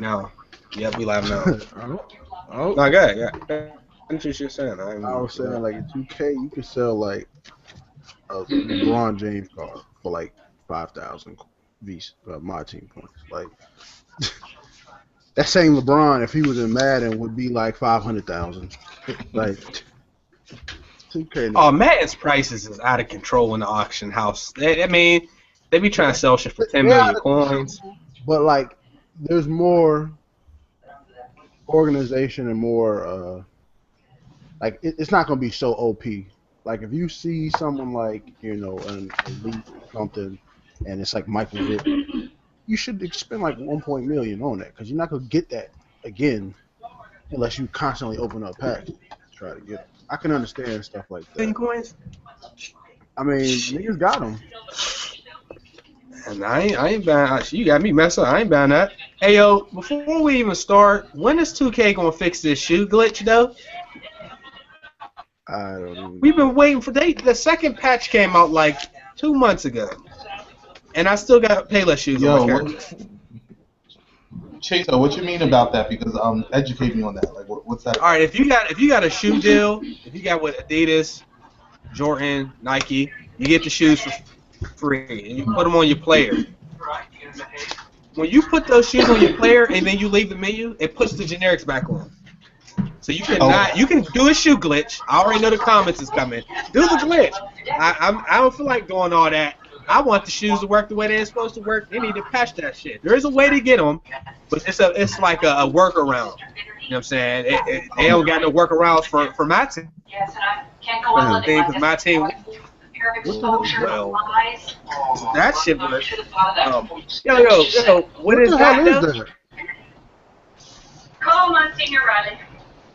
now. Yep, we live now. Oh, No, good. Yeah. That's what you're saying. I was saying like in 2K you could sell like a LeBron James card for like 5,000 my team points. Like that same LeBron, if he was in Madden, would be like 500,000. Like 2K. Oh, Madden's prices is out of control in the auction house. I mean, they be trying to sell shit for 10 million coins. But like, there's more organization and more like it's not gonna be so OP. Like if you see someone like an elite or something, and it's like Michael Vick, you should spend like 1 million on that because you're not gonna get that again unless you constantly open up packs to try to get them. I can understand stuff like that. 10 coins? I mean, niggas got them. And I ain't buying. You got me messed up. I ain't buying that. Hey yo, before we even start, when is 2K gonna fix this shoe glitch though? I don't know. We've been waiting for the second patch came out like 2 months ago, and I still got Payless shoes on my character. Chaser, what you mean about that? Because educate me on that. Like, what's that? All right, if you got a shoe deal, if you got with Adidas, Jordan, Nike, you get the shoes for free, and you put them on your player. When you put those shoes on your player and then you leave the menu, it puts the generics back on. So you can do a shoe glitch. I already know the comments is coming. Do the glitch. I don't feel like doing all that. I want the shoes to work the way they're supposed to work. They need to patch that shit. There is a way to get them, but it's like a workaround. You know what I'm saying? They don't got no workarounds for my team. Because my team. Well, that shit was. Yo, what is that? Call Monsignor Riley.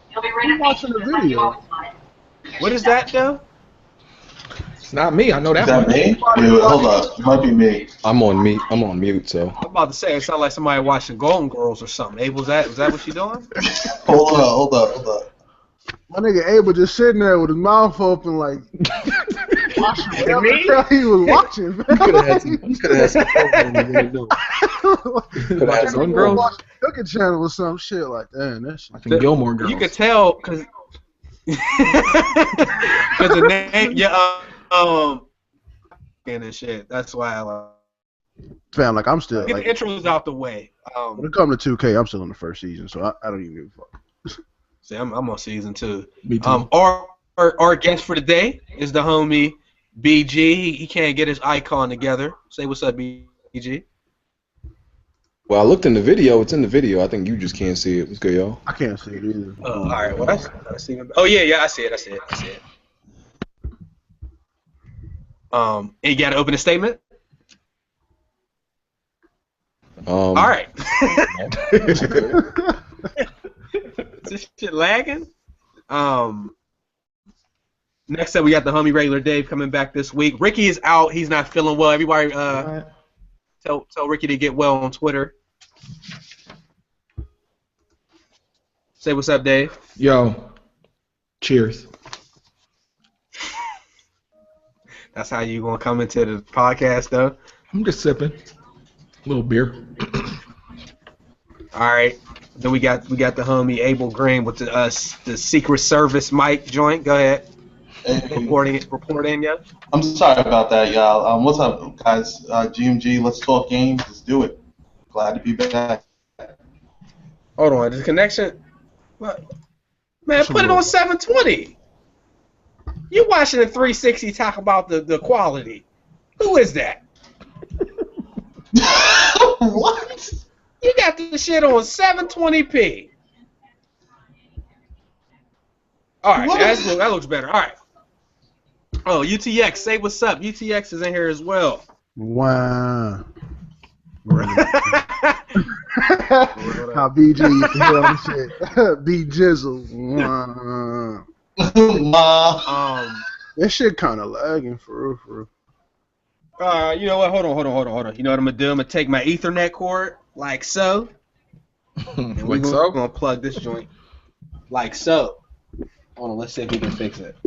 He'll be ready. I'm watching the video. What is that though? It's not me. I know that. Is that me? Wait, hold up. It might be me. I'm on mute. So. I'm about to say it sounds like somebody watching Golden Girls or something. Abel, was that what you doing? Hold up. My nigga Abel just sitting there with his mouth open like watching whatever the hell he was watching. You could have had some. Could have had some girls. Cooking channel or some shit like that. That shit. I think Gilmore Girls. You could tell because the name, and shit. That's why I like. Fam, like I'm still. Get like, the intros out the way. When it comes to 2K, I'm still in the first season, so I don't even give a fuck. See, I'm on season 2. Me too. Our guest for today is the homie BG. He can't get his icon together. Say what's up, BG. Well, I looked in the video. It's in the video. I think you just can't see it. What's good, y'all? I can't see it either. All right. Well, that's even. Oh yeah. I see it. And you got to open a statement. All right. Is this shit lagging? Next up, we got the homie Regulardave coming back this week. Ricky is out. He's not feeling well. Everybody, tell Ricky to get well on Twitter. Say what's up, Dave. Yo. Cheers. That's how you gonna come into the podcast, though. I'm just sipping. A little beer. All right. Then we got the homie MrAbelGreen with the Secret Service mic joint. Go ahead. Reporting ya. I'm sorry about that, y'all. What's up, guys? GMG, let's talk games. Let's do it. Glad to be back. Hold on, the connection. What? Man, put it on 720. You watching the 360 talk about the quality. Who is that? What? You got the shit on 720p. All right, that looks better. All right. Oh, UTX, say what's up. UTX is in here as well. Wow. How BG used to hear on shit. B Jizzle. That shit kind of lagging for real. You know what? Hold on. You know what I'm gonna do? I'm gonna take my Ethernet cord like so. And we're gonna plug this joint like so. Hold on, let's see if we can fix it.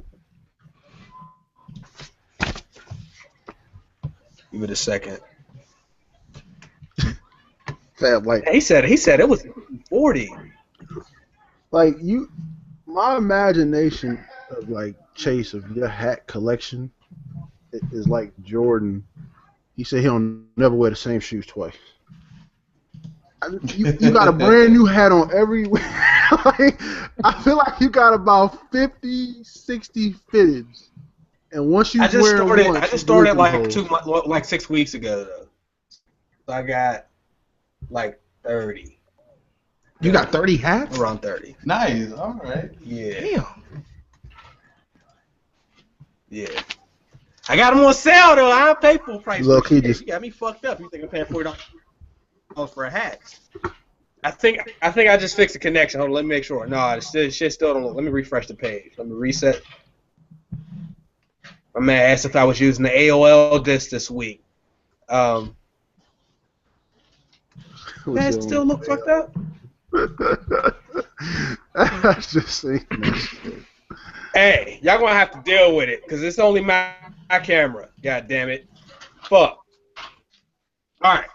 Give it a second. Fam, like He said it was 40. like my imagination of like Chase of your hat collection is like Jordan. He said he'll never wear the same shoes twice. You got a brand new hat on every like, I feel like you got about 50, 60 fitteds. And once you I just started like like 6 weeks ago though. So I got like 30. You got 30 hats? Around 30. Nice. All right. Yeah. Damn. Yeah. I got them on sale though. I don't pay full price. Look, for he shit. just- You got me fucked up. You think I'm paying $40 for a hat? I think I just fixed the connection. Hold on, let me make sure. No, shit still don't. Let me refresh the page. Let me reset. My man asked if I was using the AOL disc this week. That still look fucked up. I just saying that shit. Hey, y'all gonna have to deal with it, cause it's only my camera. God damn it. Fuck. All right.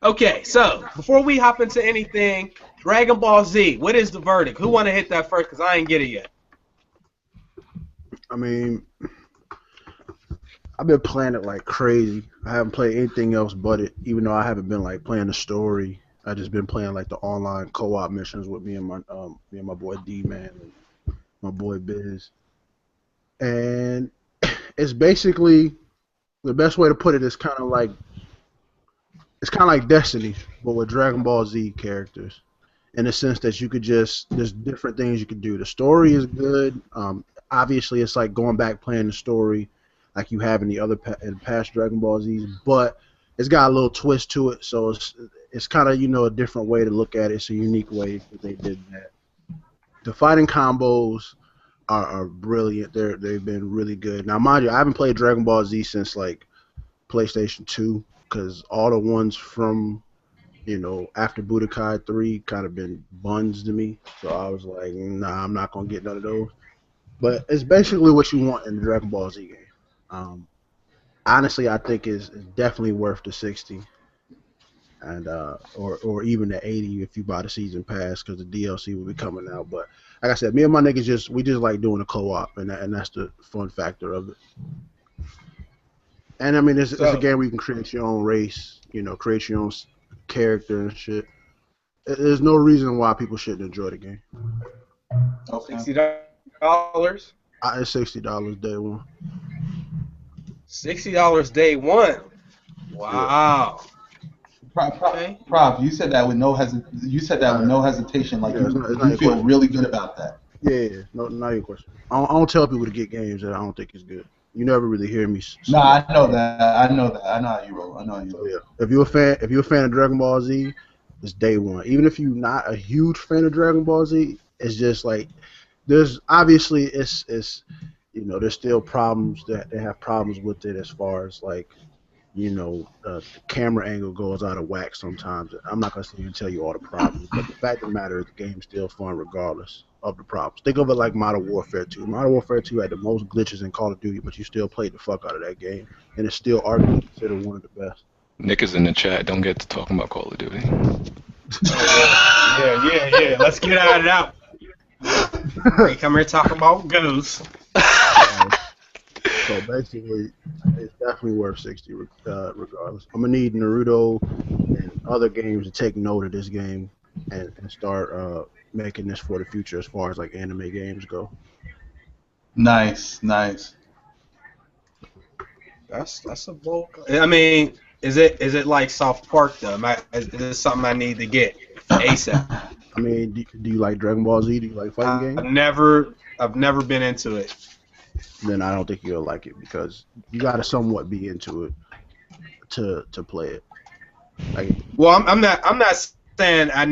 Okay. So before we hop into anything, Dragon Ball Z. What is the verdict? Who want to hit that first? Cause I ain't get it yet. I mean, I've been playing it like crazy. I haven't played anything else but it, even though I haven't been like playing the story. I just been playing like the online co-op missions with me and my boy D-Man and my boy Biz. And it's basically, the best way to put it is kind of like Destiny, but with Dragon Ball Z characters. In the sense that you could there's different things you could do. The story is good. Obviously, it's like going back playing the story like you have in in past Dragon Ball Z's, but it's got a little twist to it, so it's kind of, a different way to look at it. It's a unique way that they did that. The fighting combos are brilliant. They've been really good. Now, mind you, I haven't played Dragon Ball Z since like PlayStation 2, because all the ones from after Budokai 3 kind of been buns to me. So I was like, nah, I'm not gonna get none of those. But it's basically what you want in the Dragon Ball Z game. Honestly, I think it's definitely worth the 60, and or even the 80 if you buy the season pass, because the DLC will be coming out. But like I said, me and my niggas we just like doing a co-op, and that's the fun factor of it. And I mean, it's a game where you can create your own race, create your own character and shit. There's no reason why people shouldn't enjoy the game. Okay. $60. It's $60 day one. $60 day one. Wow. Prop, you said that with no hesitation. Like Yeah, it's not you your feel question. really good about that. Yeah. No, not your question. I don't tell people to get games that I don't think is good. You never really hear me. Nah, I know that. I know how you roll. So, yeah. If you're a fan of Dragon Ball Z, it's day one. Even if you're not a huge fan of Dragon Ball Z, it's just like there's obviously it's there's still problems that they have problems with it as far as like the camera angle goes out of whack sometimes. I'm not gonna sit here and tell you all the problems, but the fact of the matter is the game's still fun regardless of the problems. Think of it like Modern Warfare 2. Modern Warfare 2 had the most glitches in Call of Duty, but you still played the fuck out of that game, and it's still arguably considered one of the best. Nick is in the chat. Don't get to talking about Call of Duty. Yeah. Let's get out of that. We come here talking about ghosts. So basically, it's definitely worth 60 regardless. I'm gonna need Naruto and other games to take note of this game and start making this for the future as far as like anime games go. Nice. That's a bold. I mean, is it like South Park though? Is this something I need to get ASAP? I mean, do you like Dragon Ball Z? Do you like fighting games? I've never been into it. Then I don't think you'll like it, because you gotta somewhat be into it to play it. Like, well, I'm not saying I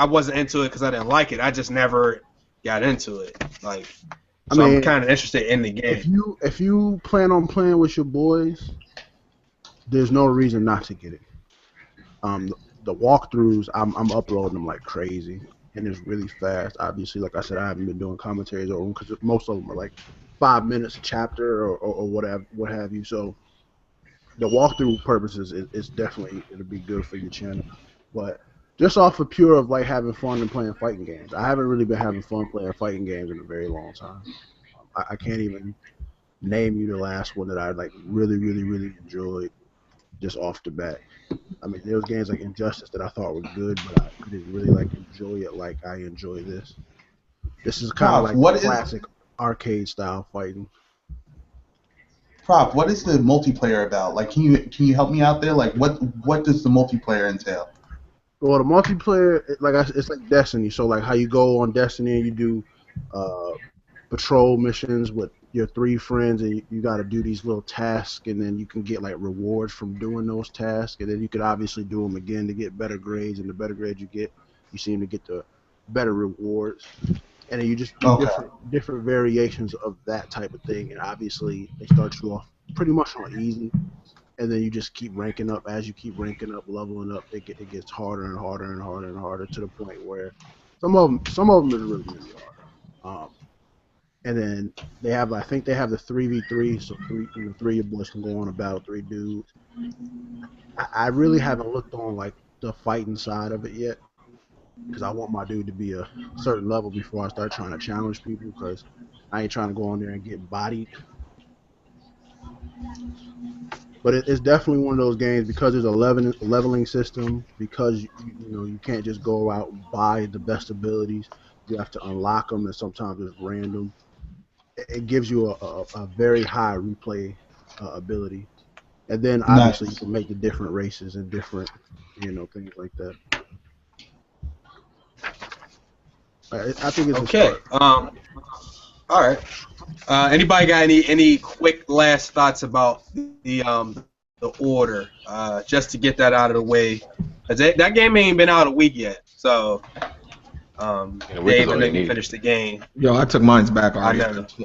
wasn't into it because I didn't like it. I just never got into it. Like, so I'm kind of interested in the game. If you plan on playing with your boys, there's no reason not to get it. The walkthroughs, I'm uploading them like crazy, and it's really fast. Obviously, like I said, I haven't been doing commentaries over them because most of them are like 5 minutes a chapter or what have you. So the walkthrough purposes, it's definitely it'll be good for your channel. But just off of pure of like having fun and playing fighting games, I haven't really been having fun playing fighting games in a very long time. I can't even name you the last one that I like really enjoyed just off the bat. I mean, there was games like Injustice that I thought were good, but I didn't really like enjoy it like I enjoy this. This is kind of like what classic arcade style fighting. Prop, what is the multiplayer about? Like, can you help me out there? Like, what does the multiplayer entail? Well, the multiplayer, it's like Destiny. So like how you go on Destiny and you do patrol missions with your 3 friends, and you got to do these little tasks, and then you can get like rewards from doing those tasks, and then you could obviously do them again to get better grades, and the better grades you get, you seem to get the better rewards, and then you just do different variations of that type of thing, and obviously they start you off pretty much on easy, and then you just keep ranking up. As you keep ranking up, leveling up, it gets harder and harder and harder and harder to the point where some of them is really hard. And then they have, I think they have the 3v3, so 3 of your boys can go on a battle, 3 dudes. I really haven't looked on like the fighting side of it yet, because I want my dude to be a certain level before I start trying to challenge people, because I ain't trying to go on there and get bodied. But it's definitely one of those games, because there's a leveling system, because you can't just go out and buy the best abilities. You have to unlock them, and sometimes it's random. It gives you a very high replay ability, and then obviously you can make the different races and different things like that. I think it's okay. All right. Anybody got any quick last thoughts about the order? Just to get that out of the way, 'cause that game ain't been out a week yet, so. Dave, and then finish the game. Yo, I took mine's back already.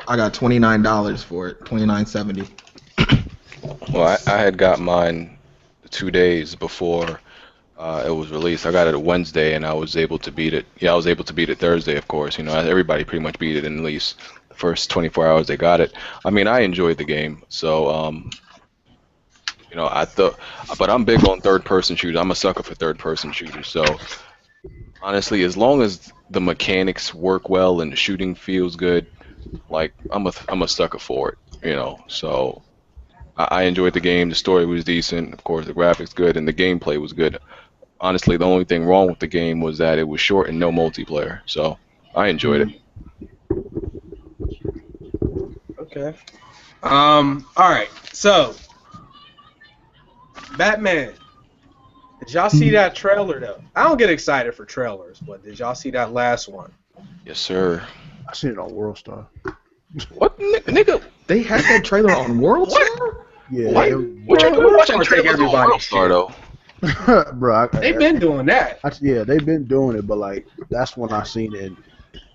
I got $29 for it, $29.70. Well, I had got mine 2 days before it was released. I got it Wednesday, and I was able to beat it. Yeah, I was able to beat it Thursday, of course. Everybody pretty much beat it in at least the first 24 hours they got it. I mean, I enjoyed the game, so I thought, but I'm big on third-person shooters. I'm a sucker for third-person shooters, so. Honestly, as long as the mechanics work well and the shooting feels good, like I'm a sucker for it, So I enjoyed the game. The story was decent, of course. The graphics good, and the gameplay was good. Honestly, the only thing wrong with the game was that it was short and no multiplayer. So I enjoyed it. Okay. All right. So Batman. Did y'all see that trailer though? I don't get excited for trailers, but did y'all see that last one? Yes, sir. I seen it on WorldStar. What, nigga? They had that trailer on WorldStar? Yeah. What you watching trailers on WorldStar though? Bro, they've been doing that. Yeah, they've been doing it, but like that's when I seen it.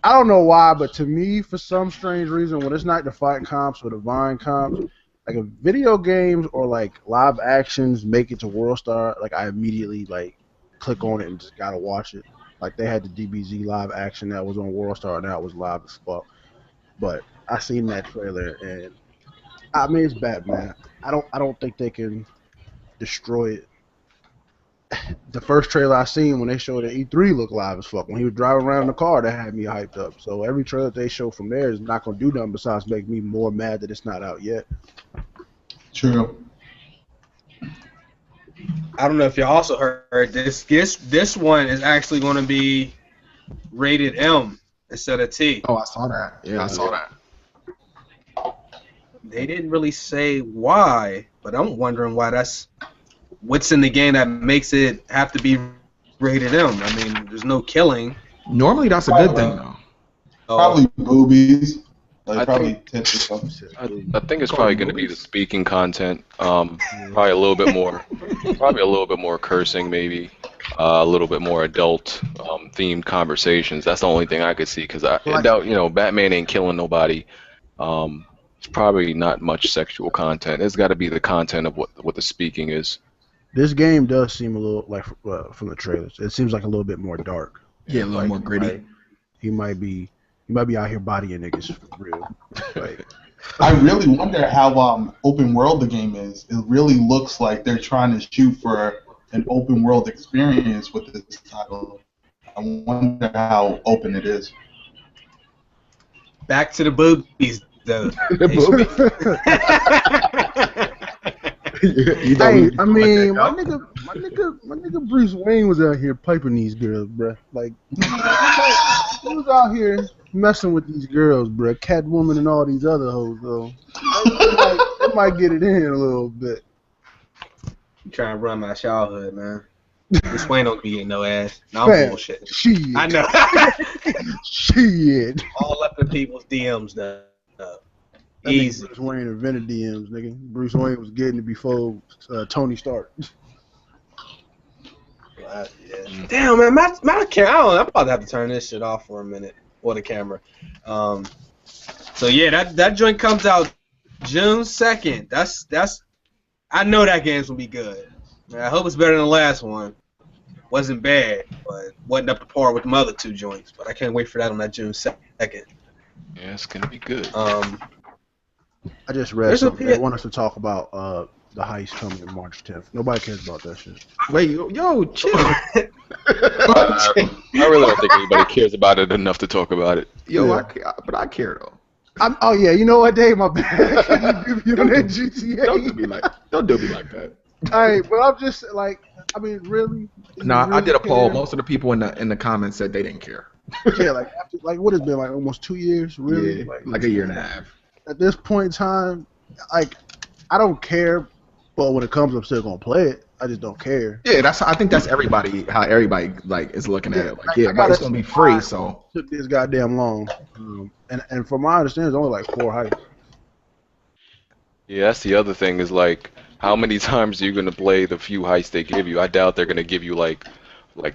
I don't know why, but to me, for some strange reason, when it's not the fight comps or the Vine comps, like if video games or like live actions make it to WorldStar, like I immediately like click on it and just gotta watch it. Like they had the DBZ live action that was on WorldStar, and that was live as fuck. But I seen that trailer, and I mean it's Batman. I don't think they can destroy it. The first trailer I seen when they showed at E3 looked live as fuck. When he was driving around in the car, that had me hyped up. So every trailer they show from there is not gonna do nothing besides make me more mad that it's not out yet. True. I don't know if you also heard this. This one is actually going to be rated M instead of T. Oh, I saw that. Yeah, I saw that. They didn't really say why, but I'm wondering why that's what's in the game that makes it have to be rated M. I mean, there's no killing. Normally, that's a good thing, though. Probably boobies. Like I tits or something. I think it's probably going to be the speaking content. Probably a little bit more cursing, maybe. A little bit more adult themed conversations. That's the only thing I could see, because I doubt, Batman ain't killing nobody. It's probably not much sexual content. It's got to be the content of what the speaking is. This game does seem a little like from the trailers. It seems like a little bit more dark. Yeah, a little more gritty. He might be out here bodying niggas for real. Like, I really wonder how open world the game is. It really looks like they're trying to shoot for an open world experience with this title. I wonder how open it is. Back to the boobies, though. The boobies. You thought Hey, we I would mean, let my that nigga Bruce Wayne was out here piping these girls, bruh. Like, he was out here messing with these girls, bruh. Catwoman and all these other hoes, though. They might get it in a little bit. I'm trying to run my childhood, man. This Wayne don't be getting no ass. No, I'm Man, bullshitting. Shit. I know. Shit. All up in people's DMs, though. That Easy. nigga Bruce Wayne invented DMs, nigga. Bruce Wayne was getting it before Tony Stark. Yeah. Damn, man, my camera. I don't know. I'm about to have to turn this shit off for a minute. Or the camera. So yeah, that joint comes out June 2nd. That's. I know that game's gonna be good. Man, I hope it's better than the last one. Wasn't bad, but wasn't up to par with the other two joints. But I can't wait for that on that June 2nd. Yeah, it's gonna be good. I just read There's a something. They want us to talk about the heist coming in March 10th. Nobody cares about that shit. Wait, yo, chill. I really don't think anybody cares about it enough to talk about it. Yo, Yeah. but I care though. Oh yeah, you know what, Dave? My bad. You on that GTA? Don't do me like that. Alright, but I'm just like, I mean, really? Nah, You I did a really poll. care? Most of the people in the comments said they didn't care. Yeah, like what has been like almost 2 years, really? Yeah, like a year and a half. At this point in time, like, I don't care, but when it comes, I'm still gonna play it. I just don't care. Yeah, I think that's everybody how everybody like is looking at it. Like, yeah, I but it's gotta- gonna be free, so Took this goddamn long, and from my understanding, it's only like 4 heists. Yeah, that's the other thing is like, how many times are you gonna play the few heists they give you? I doubt they're gonna give you like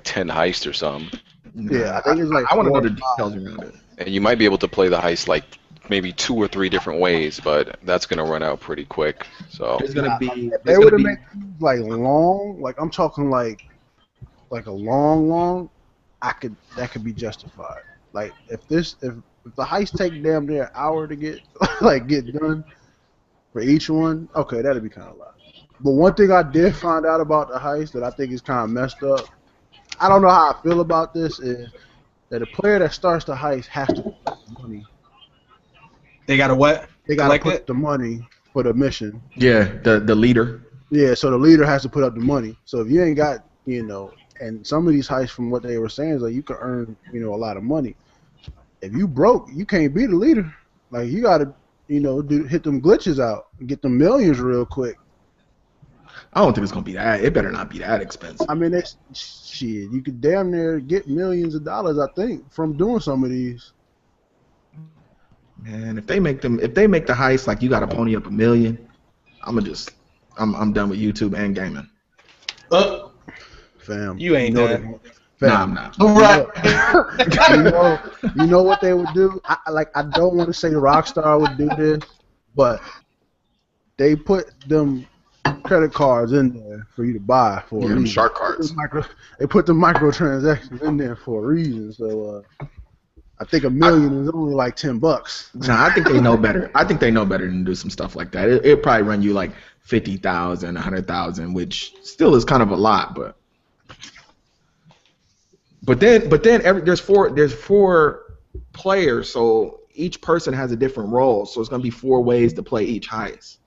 10 heists or something. Yeah, I think it's like I want to know 4 the or 5. details around it. And you might be able to play the heist like maybe 2 or 3 different ways, but that's gonna run out pretty quick. So There's gonna be If they would have made these like long, like I'm talking like a long, that could be justified. Like if the heist take damn near an hour to get get done for each one, okay, that'd be kind of a lot. But one thing I did find out about the heist that I think is kind of messed up. I don't know how I feel about this is that the player that starts the heist has to put the money. They got to what? They got to Collect put it? the money for the mission. yeah, the leader. Yeah, so the leader has to put up the money. So if you ain't got, and some of these heists from what they were saying is like you can earn, a lot of money. If you broke, you can't be the leader. Like you got to, hit them glitches out and get them millions real quick. I don't think it's gonna be that. It better not be that expensive. I mean, that's shit. You could damn near get millions of dollars, I think, from doing some of these. Man, if they make the heist like you got to pony up $1 million, I'm done with YouTube and gaming. Fam, You ain't know done. that- Nah, fam, I'm not. Right. you know what they would do? I don't want to say Rockstar would do this, but they put them credit cards in there for you to buy for a Yeah, them reason. shark cards. They put the microtransactions in there for a reason. So I think $1 million is only like $10. Nah, I think they know better. I think they know better than to do some stuff like that. It probably run you like 50,000, 100,000, which still is kind of a lot, but then there's four players, so each person has a different role. So it's gonna be 4 ways to play each heist.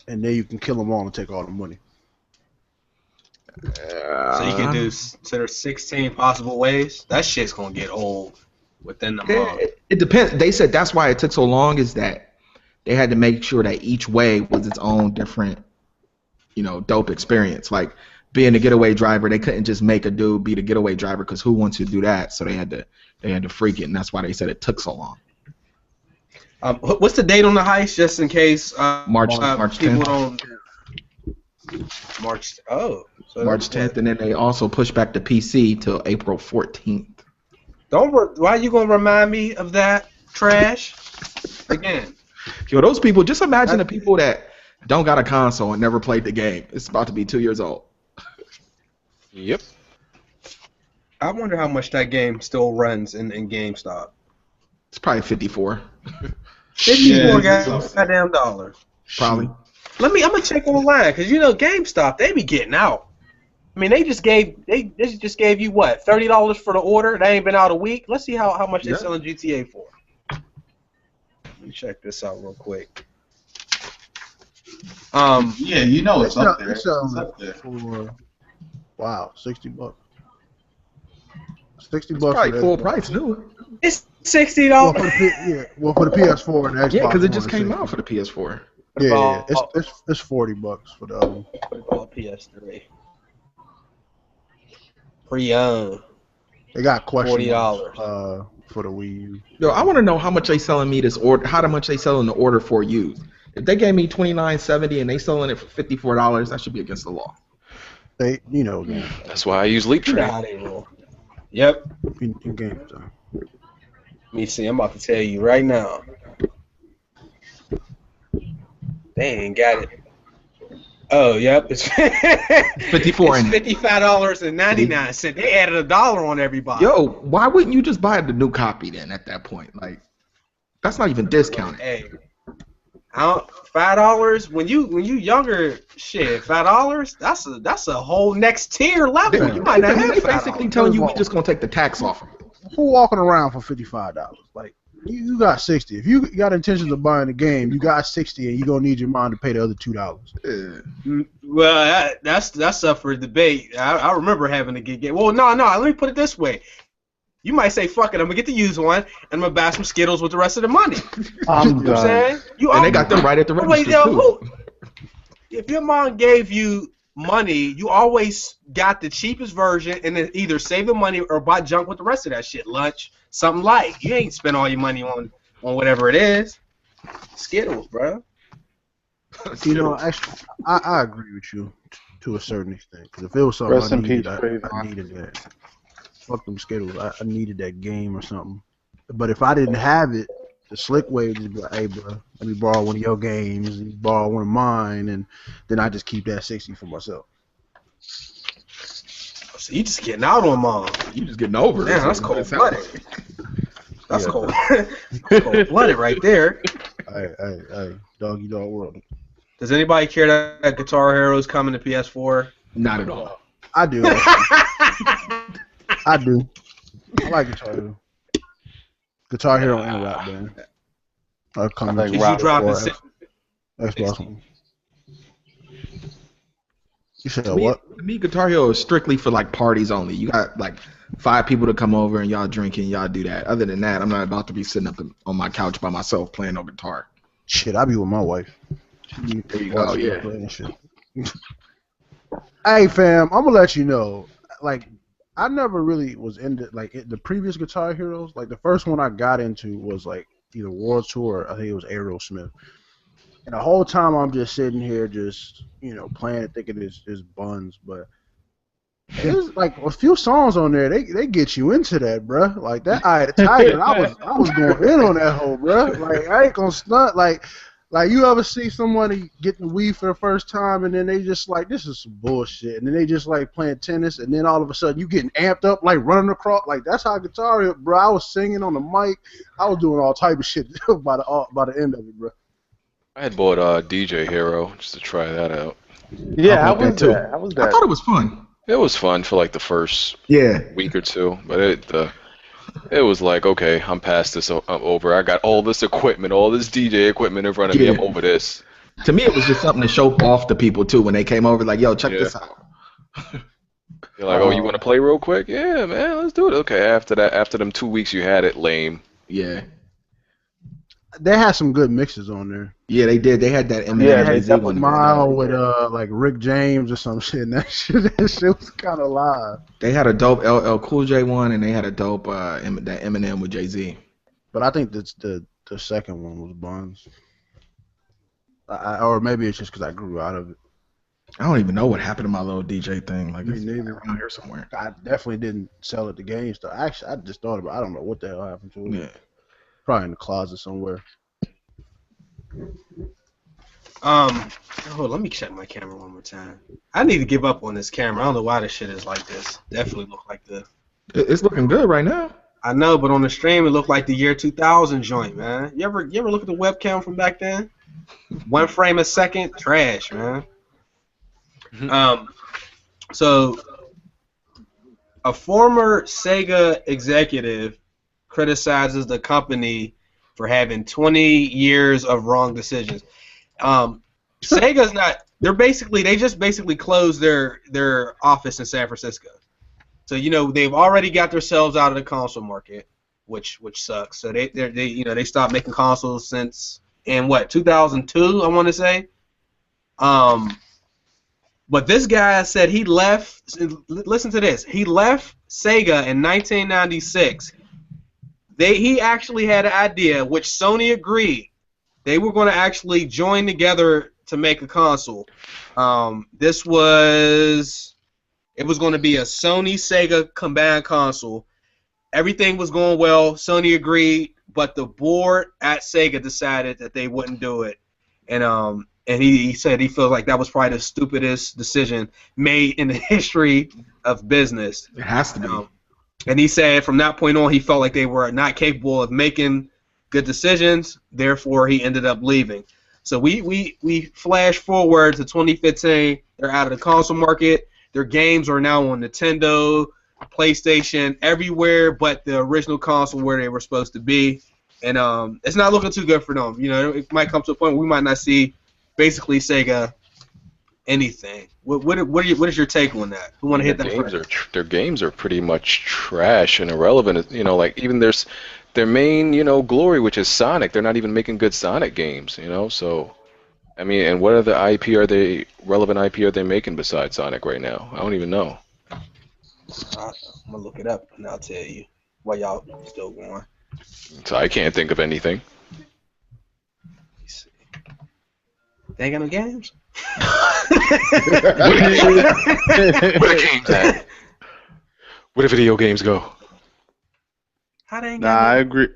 And then you can kill them all and take all the money. So you can do, so there's 16 possible ways. That shit's gonna get old within the month. It depends. They said that's why it took so long is that they had to make sure that each way was its own different, dope experience. Like being a getaway driver, they couldn't just make a dude be the getaway driver because who wants to do that? So they had to freak it, and that's why they said it took so long. What's the date on the heist, just in case? March people 10th. don't. March. Oh. So March 10th, and then they also pushed back the PC till April 14th. Why are you gonna remind me of that trash again? Yo, those people, just imagine the people that don't got a console and never played the game. It's about to be 2 years old. Yep. I wonder how much that game still runs in GameStop. It's probably 54. $54 Yeah, goddamn dollars. Probably. I'm gonna check online because you know GameStop they be getting out. I mean they just gave you what $30 for the order. They ain't been out a week. Let's see how much they selling GTA for. Let me check this out real quick. Yeah, you know it's up there. It's up there for $60. $60 Probably for full Xbox. price new. It's $60. Well, for the PS4 and the Xbox. Yeah, because it just One, came 60. out for the PS4. Yeah. It's $40 for the other one. PS3. Pre-owned. They got questions $40 for the Wii U. Yo, I want to know how much they selling me this order. How much they selling the order for used? If they gave me $29.70 and they selling it for $54, that should be against the law. Game. That's why I use Leap Train. Nah, they will. Yep. In game time. Let me see. I'm about to tell you right now. They ain't got it. Oh, yep. It's 54. It's $55.99. They added $1 on everybody. Yo, why wouldn't you just buy the new copy then at that point? Like, that's not even discounted. Hey, $5 when you younger, shit. $5. That's a whole next tier level. You might not have They basically $5. telling you we just gonna take the tax off of it. Who walking around for $55? Like you got 60. If you got intentions of buying the game, you got 60, and you gonna need your mind to pay the other $2. Well, that's up for debate. I remember having to get. Well, no. Let me put it this way. You might say, "Fuck it, I'm gonna get the used one, and I'm gonna buy some Skittles with the rest of the money." You know what I'm saying? And they got them right at the register too. If your mom gave you money, you always got the cheapest version, and then either save the money or buy junk with the rest of that shit. Lunch, something light. You ain't spend all your money on whatever it is. Skittles, bro. You know, actually, I agree with you to a certain extent. Because if it was something I needed that. Fuck them Skittles. I needed that game or something. But if I didn't have it, the slick way would just be like, hey, bro, let me borrow one of your games, and you borrow one of mine, and then I just keep that 60 for myself. So you just getting out on mom. You just getting over it. Damn, that's cold-blooded. That's cold-blooded right there. Hey, doggy dog world. Does anybody care that Guitar Hero is coming to PS4? Not at all. I do. I do. I like Guitar Hero. Guitar Hero and Rock Band. I like Rock Band. Xbox One. You said To what? me, Guitar Hero is strictly for like parties only. You got like 5 people to come over and y'all drinking, y'all do that. Other than that, I'm not about to be sitting up on my couch by myself playing no guitar. Shit, I be with my wife. There you go, yeah. Hey fam, I'm gonna let you know. Like, I never really was into the previous Guitar Heroes. Like the first one I got into was like either World Tour or I think it was Aerosmith. And the whole time I'm just sitting here, just playing it, thinking it's buns. But there's like a few songs on there. They get you into that, bruh. Like that Eye of the Tiger. I was going in on that whole, bruh. Like I ain't gonna stunt. Like you ever see somebody getting weed for the first time and then they just like, this is some bullshit, and then they just like playing tennis, and then all of a sudden you getting amped up, like running across, like that's how guitar is, bro. I was singing on the mic, I was doing all type of shit by the end of it, bro. I had bought DJ Hero just to try that out. Yeah, I was that. I thought it was fun. It was fun for like the first week or two, but it was like, okay, I'm past this. I'm over. I got all this equipment, all this DJ equipment in front of me. I'm over this. To me, it was just something to show off to people too when they came over. Like, yo, check this out. You're like, oh, you want to play real quick? Yeah, man, let's do it. Okay, after them 2 weeks you had it, lame. Yeah. They had some good mixes on there. Yeah, they did. They had that Jay-Z one. Mile with like Rick James or some shit. And that shit was kind of live. They had a dope LL Cool J one, and they had a dope that Eminem with Jay-Z. But I think that's the second one was Buns. Or maybe it's just because I grew out of it. I don't even know what happened to my little DJ thing. Like, it's around here somewhere. I definitely didn't sell it to GameStop. Actually, I just thought about it. I don't know what the hell happened to it. Yeah. Probably in the closet somewhere. Let me check my camera one more time. I need to give up on this camera. I don't know why this shit is like this. Definitely look like this. It's looking good right now. I know, but on the stream it looked like the year 2000 joint, man. You ever look at the webcam from back then? 1 frame a second, trash, man. So a former Sega executive criticizes the company for having 20 years of wrong decisions. Sega's not. They just basically closed their office in San Francisco. So they've already got themselves out of the console market, which sucks. So they stopped making consoles since in 2002, I want to say. But this guy said he left. Listen to this. He left Sega in 1996. He actually had an idea, which Sony agreed. They were going to actually join together to make a console. It was going to be a Sony-Sega combined console. Everything was going well. Sony agreed, but the board at Sega decided that they wouldn't do it. And he said he feels like that was probably the stupidest decision made in the history of business. It has to be. And he said from that point on, he felt like they were not capable of making good decisions. Therefore, he ended up leaving. So we flash forward to 2015. They're out of the console market. Their games are now on Nintendo, PlayStation, everywhere but the original console where they were supposed to be. And it's not looking too good for them. It might come to a point where we might not see basically Sega anything. What is your take on that? Who want to hit that first? Their games are pretty much trash and irrelevant. Like even their main glory, which is Sonic. They're not even making good Sonic games. So I mean, and what other relevant IP are they making besides Sonic right now? I don't even know. I'm gonna look it up and I'll tell you while y'all still going. So I can't think of anything. Let me see. They ain't got no games? Where the games at? Where the video games go? How they ain't Nah, got no I agree.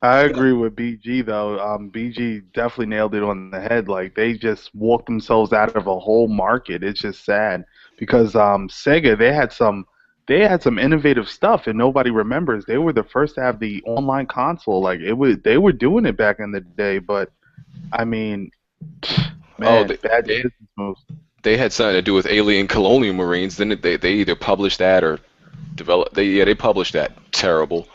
I agree with BG though. BG definitely nailed it on the head. Like they just walked themselves out of a whole market. It's just sad because Sega they had some innovative stuff and nobody remembers. They were the first to have the online console. Like they were doing it back in the day. But I mean, man, bad business moves. They had something to do with Alien Colonial Marines, didn't they? They either published that or developed. They published that. Terrible.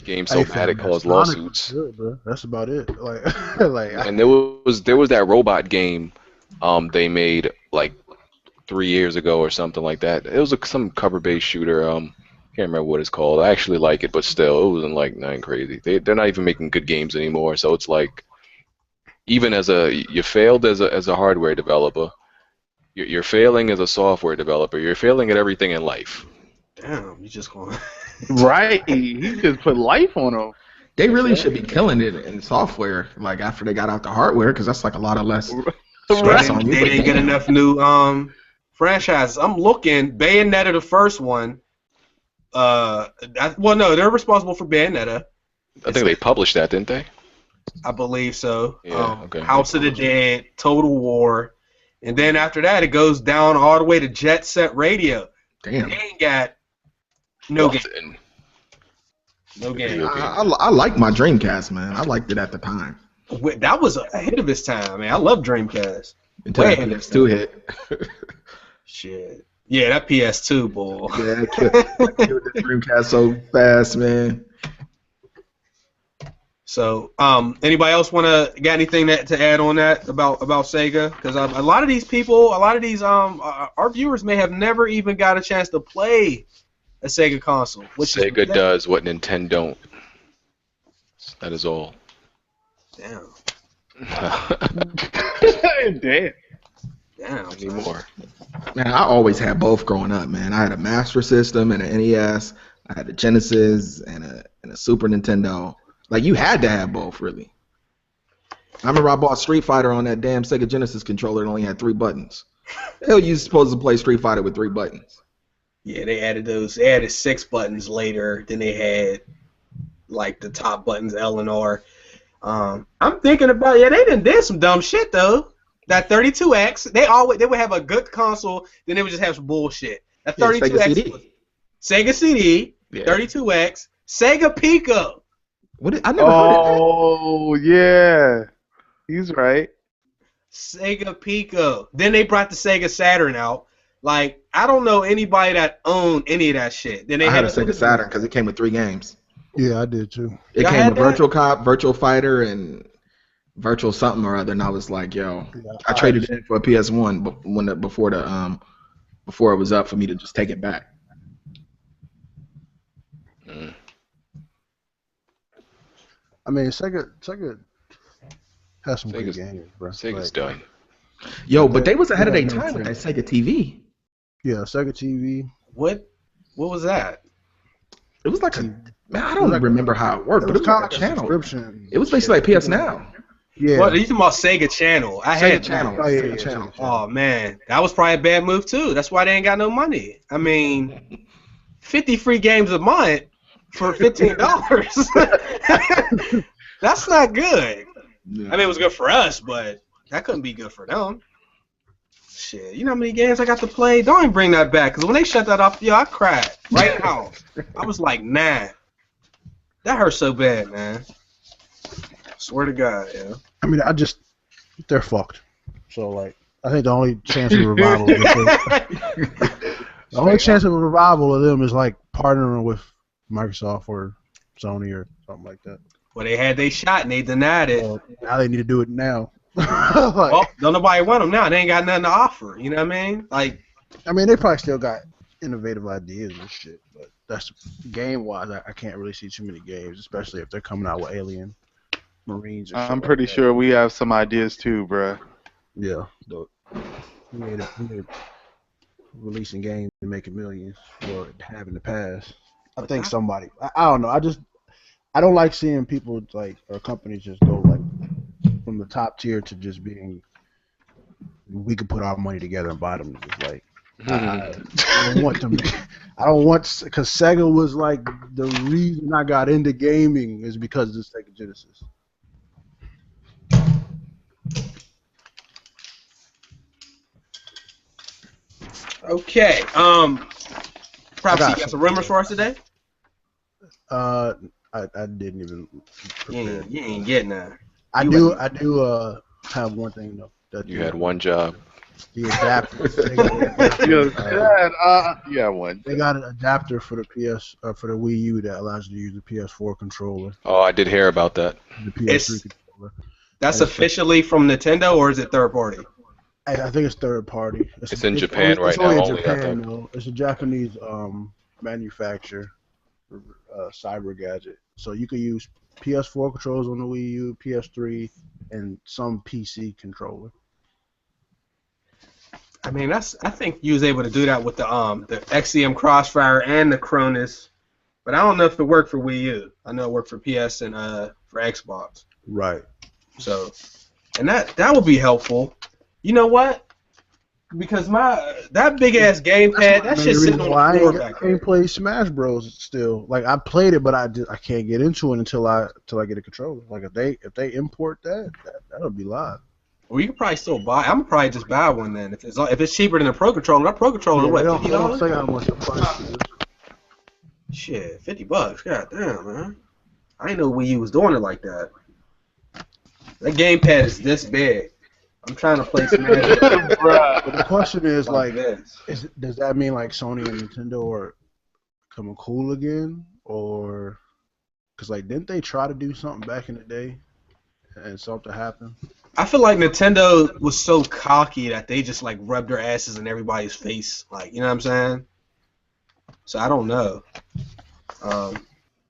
Game so bad it caused lawsuits. Good, bro. That's about it. And there was that robot game they made like 3 years ago or something like that. It was some cover-based shooter. Can't remember what it's called. I actually like it, but still, it wasn't like nothing crazy. They're not even making good games anymore. So it's like, even you failed as a hardware developer, you're failing as a software developer. You're failing at everything in life. Damn, you just going. Right, he just put life on them. They really should be killing it in software, like after they got out the hardware, because that's like a lot of less stress on you. They didn't get enough new franchises. I'm looking. Bayonetta, the first one. No, they're responsible for Bayonetta. I think they published that, didn't they? I believe so. Yeah, okay. House of the Dead, Total War, and then after that it goes down all the way to Jet Set Radio. Damn. They ain't got no game. No game. I like my Dreamcast, man. I liked it at the time. That was a hit of its time, man. I love Dreamcast. Until that PS2 hit. Shit. Yeah, that PS2, boy. Yeah, I killed the Dreamcast so fast, man. So, anybody else got anything to add on that about Sega? Because a lot of these people, our viewers may have never even got a chance to play a Sega console. Sega does what Nintendo don't. That is all. Damn. Damn. Damn. Anymore. Man, I always had both growing up, man. I had a Master System and an NES. I had a Genesis and a Super Nintendo. Like, you had to have both, really. I remember I bought Street Fighter on that damn Sega Genesis controller and only had 3 buttons. Hell, you supposed to play Street Fighter with 3 buttons. Yeah, they added those. They added 6 buttons later. Then they had, like, the top buttons, L and R. I'm thinking about, they did some dumb shit, though. That 32X, they would have a good console, then they would just have some bullshit. That 32X, Sega CD. Sega CD. Yeah. 32X, Sega Pico. I never heard of Oh yeah, he's right. Sega Pico. Then they brought the Sega Saturn out. Like, I don't know anybody that owned any of that shit. Then that. they I had a the- Sega Saturn because it came with 3 games. Yeah, I did too. It Y'all came had with that? Virtual Cop, Virtual Fighter, and Virtual something or other, and I was like, yo, Yeah, I traded it in for a PS1 before it was up for me to just take it back. I mean, Sega has some good Sega's- games, bro. Sega's Like, done. Yo, but they was ahead of Yeah, their no time with that shit. Sega TV. Yeah, Sega TV. What was that? It was like a man, I It don't was like- remember how it worked, It but was it was kind like of a like a channel. subscription. It was basically like PS Now. Yeah. What, are you talking about Sega Channel? I Sega had Channel. Oh, yeah, Sega yeah, Channel. Sega Oh man, that was probably a bad move too. That's why they ain't got no money. I mean, 50 free games a month for $15. That's not good. I mean, it was good for us, but that couldn't be good for them. Shit, you know how many games I got to play? Don't even bring that back, because when they shut that off, yo, I cried right now. I was like, nah. That hurt so bad, man. Swear to God, yeah. I mean, they're fucked. So like, I think the only chance of revival, the only chance of a revival of them is like partnering with Microsoft or Sony or something like that. Well, they had their shot and they denied it. Well, now they need to do it now. Like, Well, don't nobody want them now. They ain't got nothing to offer. You know what I mean? Like, I mean, they probably still got innovative ideas and shit, but that's game-wise. I can't really see too many games, especially if they're coming out with Alien, Marines. Or I'm something pretty like that. sure we have some ideas too, bruh. Yeah, but we ain't releasing games and making millions or having the past. I think somebody. I don't know. I don't like seeing people like or companies just go like from the top tier to just being. We could put our money together and buy them. Just like I don't want them. I don't want because Sega was like the reason I got into gaming is because of the Sega Genesis. okay. Perhaps I you got got some rumors for us today? I didn't even prepare. You ain't getting that. I do have one thing though. That You had one job. the adapter. Yeah, one. They got an adapter for the for the Wii U that allows you to use the PS4 controller, Oh, I did hear about that. the PS3 controller. That's And officially from Nintendo, or is it third party? I think it's third party. It's in Japan right it's only now, in only, I Japan, think. though. It's a Japanese manufacturer, Cyber Gadget. So you can use PS4 controllers on the Wii U, PS3, and some PC controller. I mean, I think you was able to do that with the XCM Crossfire and the Cronus, but I don't know if it worked for Wii U. I know it worked for PS and for Xbox. Right. So, and that would be helpful. You know what? Because that big ass gamepad, that shit's sitting on the floor back I there. ain't played Smash Bros. Still. Like I played it, but I can't get into it until I get a controller. Like if they import that'll be live. Well, you can probably still buy. I'm gonna probably just buy one then. If it's cheaper than a Pro Controller, that Pro Controller, what, they don't $50? say how much the price is. Shit, $50. God damn, man. I didn't know Wii U was doing it like that. That gamepad is this big. I'm trying to play Smash. But the question is like, this. does that mean like Sony and Nintendo are coming cool again, or because like didn't they try to do something back in the day, and something happened? I feel like Nintendo was so cocky that they just like rubbed their asses in everybody's face, like, you know what I'm saying? So I don't know.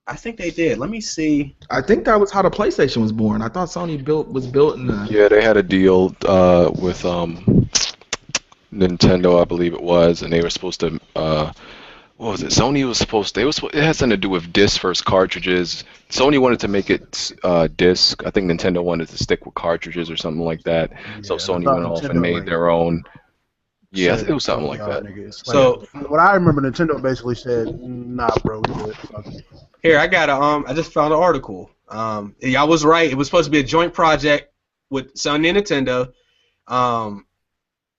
I think they did. Let me see. I think that was how the PlayStation was born. I thought Sony was built in the. Yeah, they had a deal with Nintendo, I believe it was, and they were supposed to. What was it? Sony was supposed to. It had something to do with disc versus cartridges. Sony wanted to make it disc. I think Nintendo wanted to stick with cartridges or something like that. So Yeah, I Sony thought went off Nintendo, and made like, their own. Yeah, said, it was something like "Y'all that. niggas." So- Like, what I remember, Nintendo basically said, "Nah, bro, we do it." Fuck it." Here, I got I just found an article. Y'all was right. It was supposed to be a joint project with Sony and Nintendo.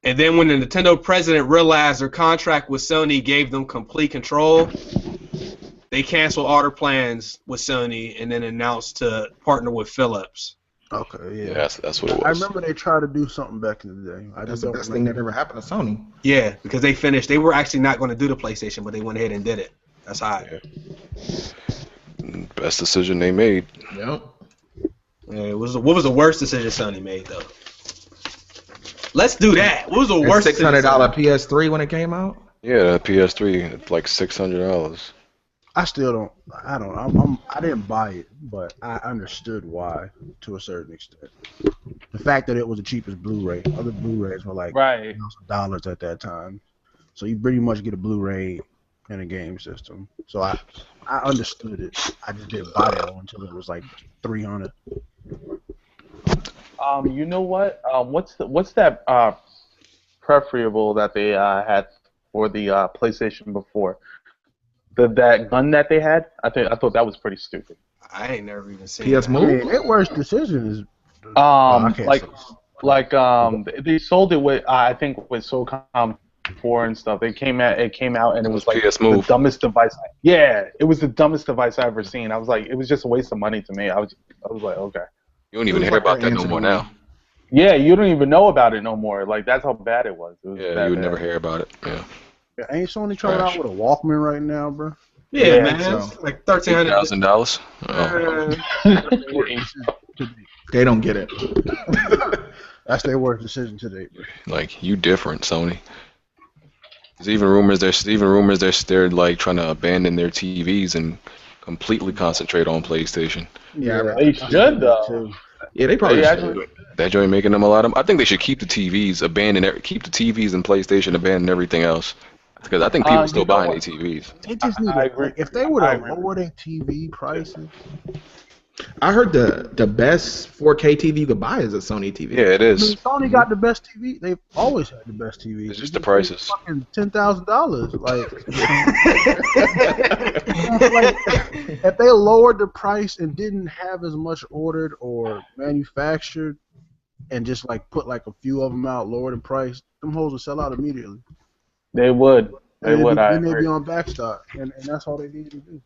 And then when the Nintendo president realized their contract with Sony gave them complete control, they canceled all their plans with Sony and then announced to partner with Philips. Okay, yeah. Yeah, that's what it was. I remember they tried to do something back in the day. That's the best thing that ever happened to Sony. Yeah, because they finished. They were actually not going to do the PlayStation, but they went ahead and did it. That's hot. Yeah. Best decision they made. Yep. Yeah, what was the worst decision Sony made though? Let's do that. What was the worst? $600 PS3 when it came out. Yeah, the PS3, it's like $600. I still don't. I don't. I didn't buy it, but I understood why to a certain extent. The fact that it was the cheapest Blu-ray. Other Blu-rays were like Right. $1,000 at that time, so you pretty much get a Blu-ray and a game system. So I understood it. I just didn't buy it until it was like $300. You know what? What's that preferable that they had for the PlayStation before? That gun that they had? I thought that was pretty stupid. I ain't never even seen PS that. Move. Their worst decision is I can't say. They sold it with I think with SOCOM 4 and stuff. It came out and it was like PS the Move. dumbest device. Yeah, it was the dumbest device I ever seen. I was like, it was just a waste of money to me. I was like, okay. You don't even hear about that no more now. Yeah, you don't even know about it no more. Like that's how bad it was. It was Yeah, that you would bad. never hear about it. Yeah. Yeah, ain't Sony trying out with a Walkman right now, bro? Yeah, Yeah, man. so. It's like $1,300. $1,000? Oh. They don't get it. That's their worst decision today, bro. Like, you different, Sony. There's even rumors they're like trying to abandon their TVs and completely concentrate on PlayStation. Yeah, They should though. Yeah, they probably They should. actually- That joint making them a lot of. I think they should keep the TVs, keep the TVs and PlayStation, abandon everything else. Because I think people still you know buying what? their TVs. They just need I to, agree. like, if they would I have agree. lowered their TV prices. I heard the best 4K TV you could buy is a Sony TV. Yeah, it I mean, is. Sony got the best TV. They've always had the best TV. It's just the prices. Fucking $10,000. Like, like, if they lowered the price and didn't have as much ordered or manufactured, and just like put like a few of them out, lower the price, them hoes will sell out immediately. They would. They And would. I then they'd agree. be on backstock, and that's all they need to do.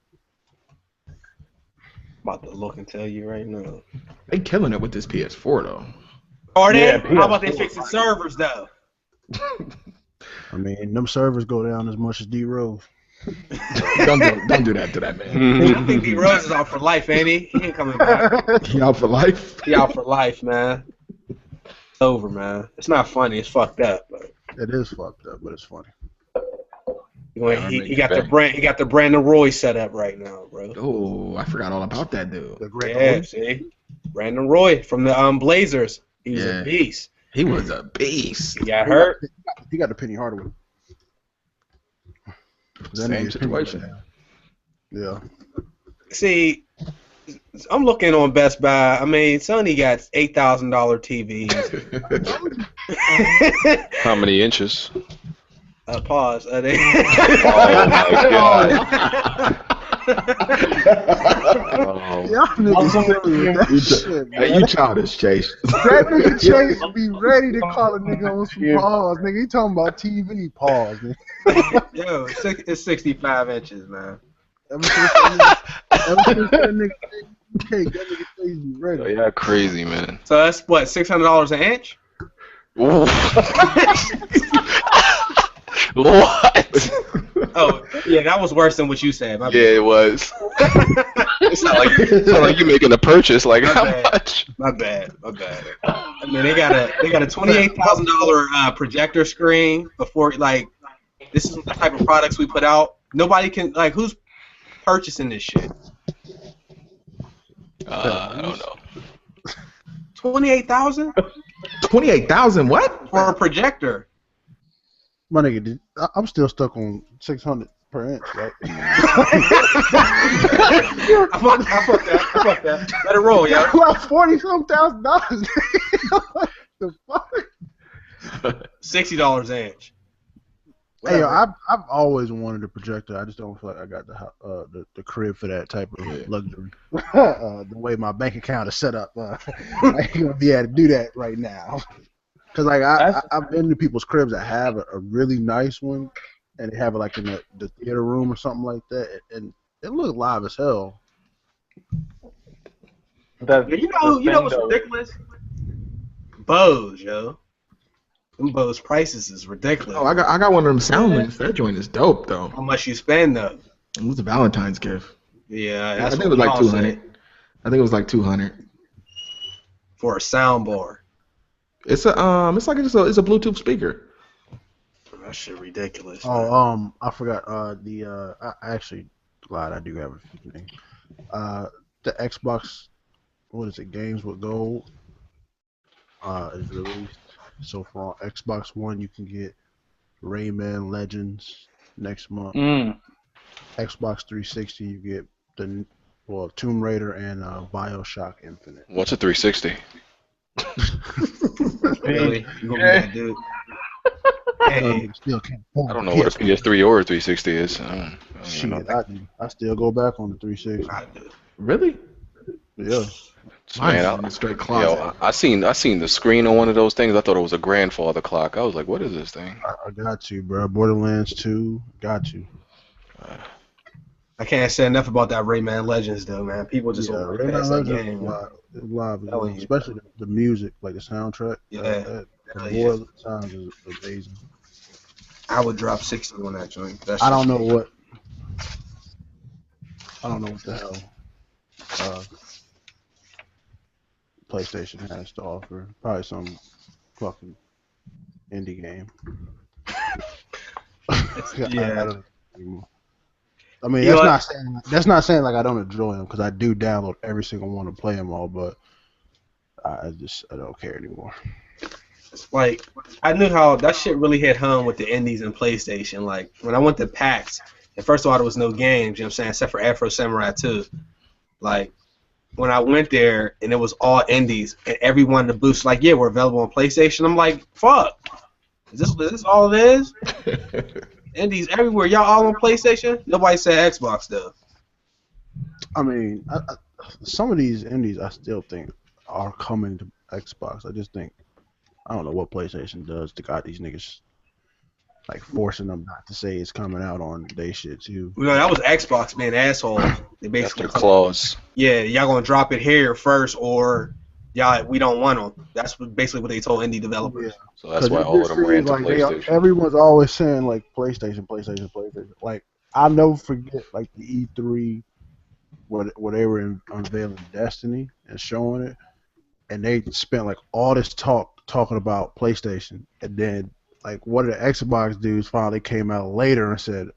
About to look and tell you right now. They killing it with this PS4 though. Are they? Yeah, How about they PS4. fixing servers though? I mean, them servers go down as much as D-Rose. Don't do that to that man. I think D Rose is out for life, ain't he? He ain't coming back. He out for life. He out for life, man. It's over, man. It's not funny. It's fucked up. But It is fucked up, but it's funny. he got the Brandon Roy set up right now, bro. Oh, I forgot all about that dude. The great Yeah, see, Brandon Roy from the Blazers. He was Yeah. a beast. He was a beast. He got hurt. He got the Penny Hardaway. Same situation. Yeah. See, I'm looking on Best Buy. I mean, Sony got $8,000 TVs. How many inches? Pause. Oh my god. Oh. Y'all niggas silly with that shit, Hey, man. you childish, Chase. That nigga Chase be ready to call a nigga on some pause, nigga. He talking about TV pause, nigga. Yo, it's 65 inches, man. Ever since that nigga cake, that nigga Chase be Oh, ready. yeah, crazy, man. So that's what, $600 an inch? Ooh. What? Oh, yeah, that was worse than what you said. My Yeah, it was. It's not like you making a purchase. Like, My how bad. much? My bad. I mean, they got a $28,000 projector screen before, like, this is the type of products we put out. Nobody can, like, who's purchasing this shit? I don't know. 28,000 $28,000. What? for a projector. My nigga, I'm still stuck on 600 per inch, right? I fuck that. Let it roll, yo. Well, $40-some thousand. What the fuck? $60 an inch. Hey, yo, I've always wanted a projector. I just don't feel like I got the crib for that type of luxury. The way my bank account is set up, I ain't gonna be able to do that right now. Cause like I've been to people's cribs that have a really nice one, and they have it like in the theater room or something like that, and It looked live as hell. You know what's ridiculous? Bose, yo. Them Bose prices is ridiculous. Oh, I got one of them sound links. That joint is dope though. How much you spend though? It was a Valentine's gift. Yeah, I that's think it was like 200. I think it was like 200 for a soundbar. It's a it's a Bluetooth speaker. That shit ridiculous. Oh, I forgot. I actually glad I do have a name. The Xbox, what is it? Games with Gold is released. So for Xbox One, you can get Rayman Legends next month. Xbox 360, you get Tomb Raider and BioShock Infinite. What's a 360? Really? You gonna be that dude? Hey. Still can't afford I don't know what a PS3 or a 360 is. Shit, I still go back on the 360. Really? Yeah. Man, a straight closet. yo, I seen the screen on one of those things. I thought it was a grandfather clock. I was like, what is this thing? I got you, bro. Borderlands 2, got you. I can't say enough about that Rayman Legends though, man. People just Rayman Legends live, especially the music, like the soundtrack. Yeah, the sounds is amazing. I would drop 60 on that joint. I don't know what the hell PlayStation has to offer. Probably some fucking indie game. Yeah. I mean, that's not saying like I don't enjoy them, because I do download every single one and play them all, but I don't care anymore. It's like, I knew how that shit really hit home with the indies and PlayStation. Like, when I went to PAX, and first of all, there was no games, you know what I'm saying, except for Afro Samurai 2. Like, when I went there, and it was all indies, and everyone in the booth's like, yeah, we're available on PlayStation. I'm like, fuck. Is this all it is? Indies everywhere. Y'all all on PlayStation? Nobody said Xbox, though. I mean, some of these indies I still think are coming to Xbox. I just think, I don't know what PlayStation does to got these niggas like forcing them not to say it's coming out on they shit too. You know, that was Xbox being assholes. They basically That's their clause. Yeah, y'all gonna drop it here first, or y'all we don't want them. That's basically what they told indie developers. Yeah. So that's why all of them ran to like PlayStation. Everyone's always saying like PlayStation. Like, I'll never forget like the E3 where they were unveiling Destiny and showing it, and they spent like all this talking about PlayStation, and then like one of the Xbox dudes finally came out later and said,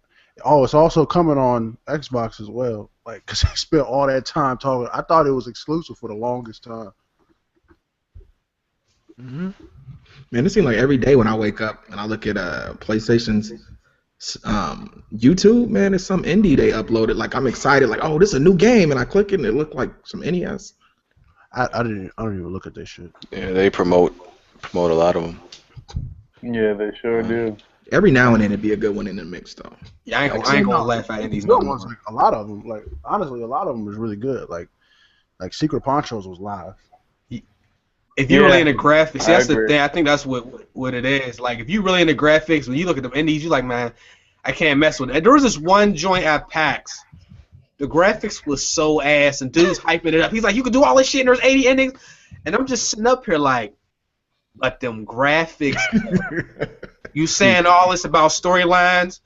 "Oh, it's also coming on Xbox as well." Like, because they spent all that time talking. I thought it was exclusive for the longest time. Mm-hmm. Man, it seems like every day when I wake up and I look at PlayStation's YouTube, man, it's some indie they uploaded. Like, I'm excited, like, oh, this is a new game, and I click it and it looked like some NES. I don't even look at this shit. Yeah, they promote a lot of them. Yeah, they sure do. Every now and then it'd be a good one in the mix, though. Yeah, I ain't gonna laugh at indies No no more. ones, like, a lot of them, like honestly, a lot of them was really good. Like Secret Ponchos was live. If you're really into graphics, see, that's the agree. thing. I think that's what it is. Like, if you're really into graphics, when you look at them indies, you're like, man, I can't mess with it. And there was this one joint at PAX. The graphics was so ass, and dude's hyping it up. He's like, you can do all this shit, and there's 80 endings. And I'm just sitting up here like, but them graphics, you saying all this about storylines,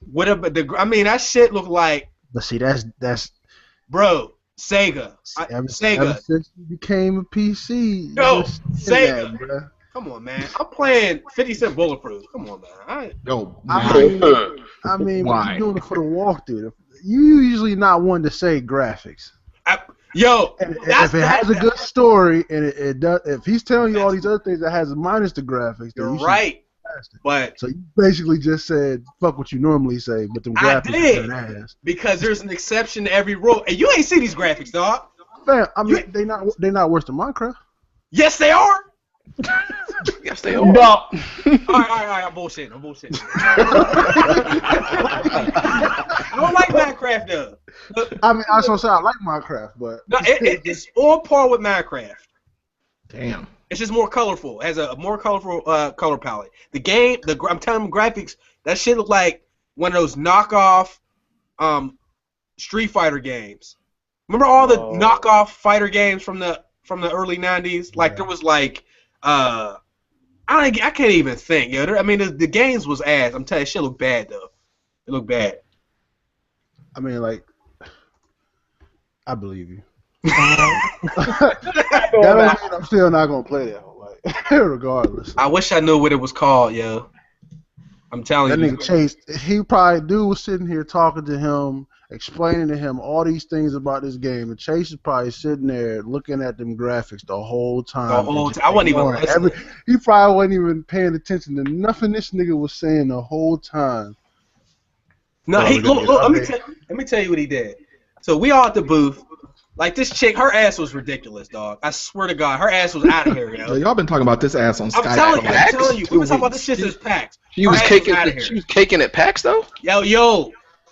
what about I mean, that shit looked like, But see, that's bro, Sega. ever Sega. since it became a PC. Yo, you're saying Sega. that, bruh. Come on, man. I'm playing 50 Cent Bulletproof. Come on, man. Yo, I mean, Why? you're doing it for the walkthrough. You usually not one to say graphics. Yo, And if it has a good story and it does, if he's telling you all these other things that has minus the graphics, then you're you should right. pass it. But So you basically just said fuck what you normally say, but them I graphics did. are ass. because there's an exception to every rule, and you ain't see these graphics, dog. Fam, I mean, they not worse than Minecraft. Yes, they are. Yes, they are. No. All right. I'm bullshitting. I don't like Minecraft though. I mean, I was gonna say I like Minecraft, but No, it's on par with Minecraft. damn. It's just more colorful. It has a more colorful color palette. The game, I'm telling you, graphics, that shit look like one of those knockoff Street Fighter games. Remember all the knockoff fighter games from the early 90s? Like there was like I can't even think. Yo, I mean the games was ass. I'm telling you, shit looked bad though. It looked bad. I mean, like, I believe you. That That don't mean I'm still not gonna play that. Like, regardless. I wish I knew what it was called, yo. I'm telling That you. nigga Chase, he probably dude was sitting here talking to him, explaining to him all these things about this game, and Chase is probably sitting there looking at them graphics the whole time. The whole time. I wasn't even listening. He probably wasn't even paying attention to nothing this nigga was saying the whole time. No, look, let me tell you what he did. So we all at the booth. Like this chick, her ass was ridiculous, dog. I swear to God, her ass was out of here, yo. Y'all been talking about this ass on Skype. I'm telling you, we've been talking about this shit since PAX. She was caking at PAX though. Yo,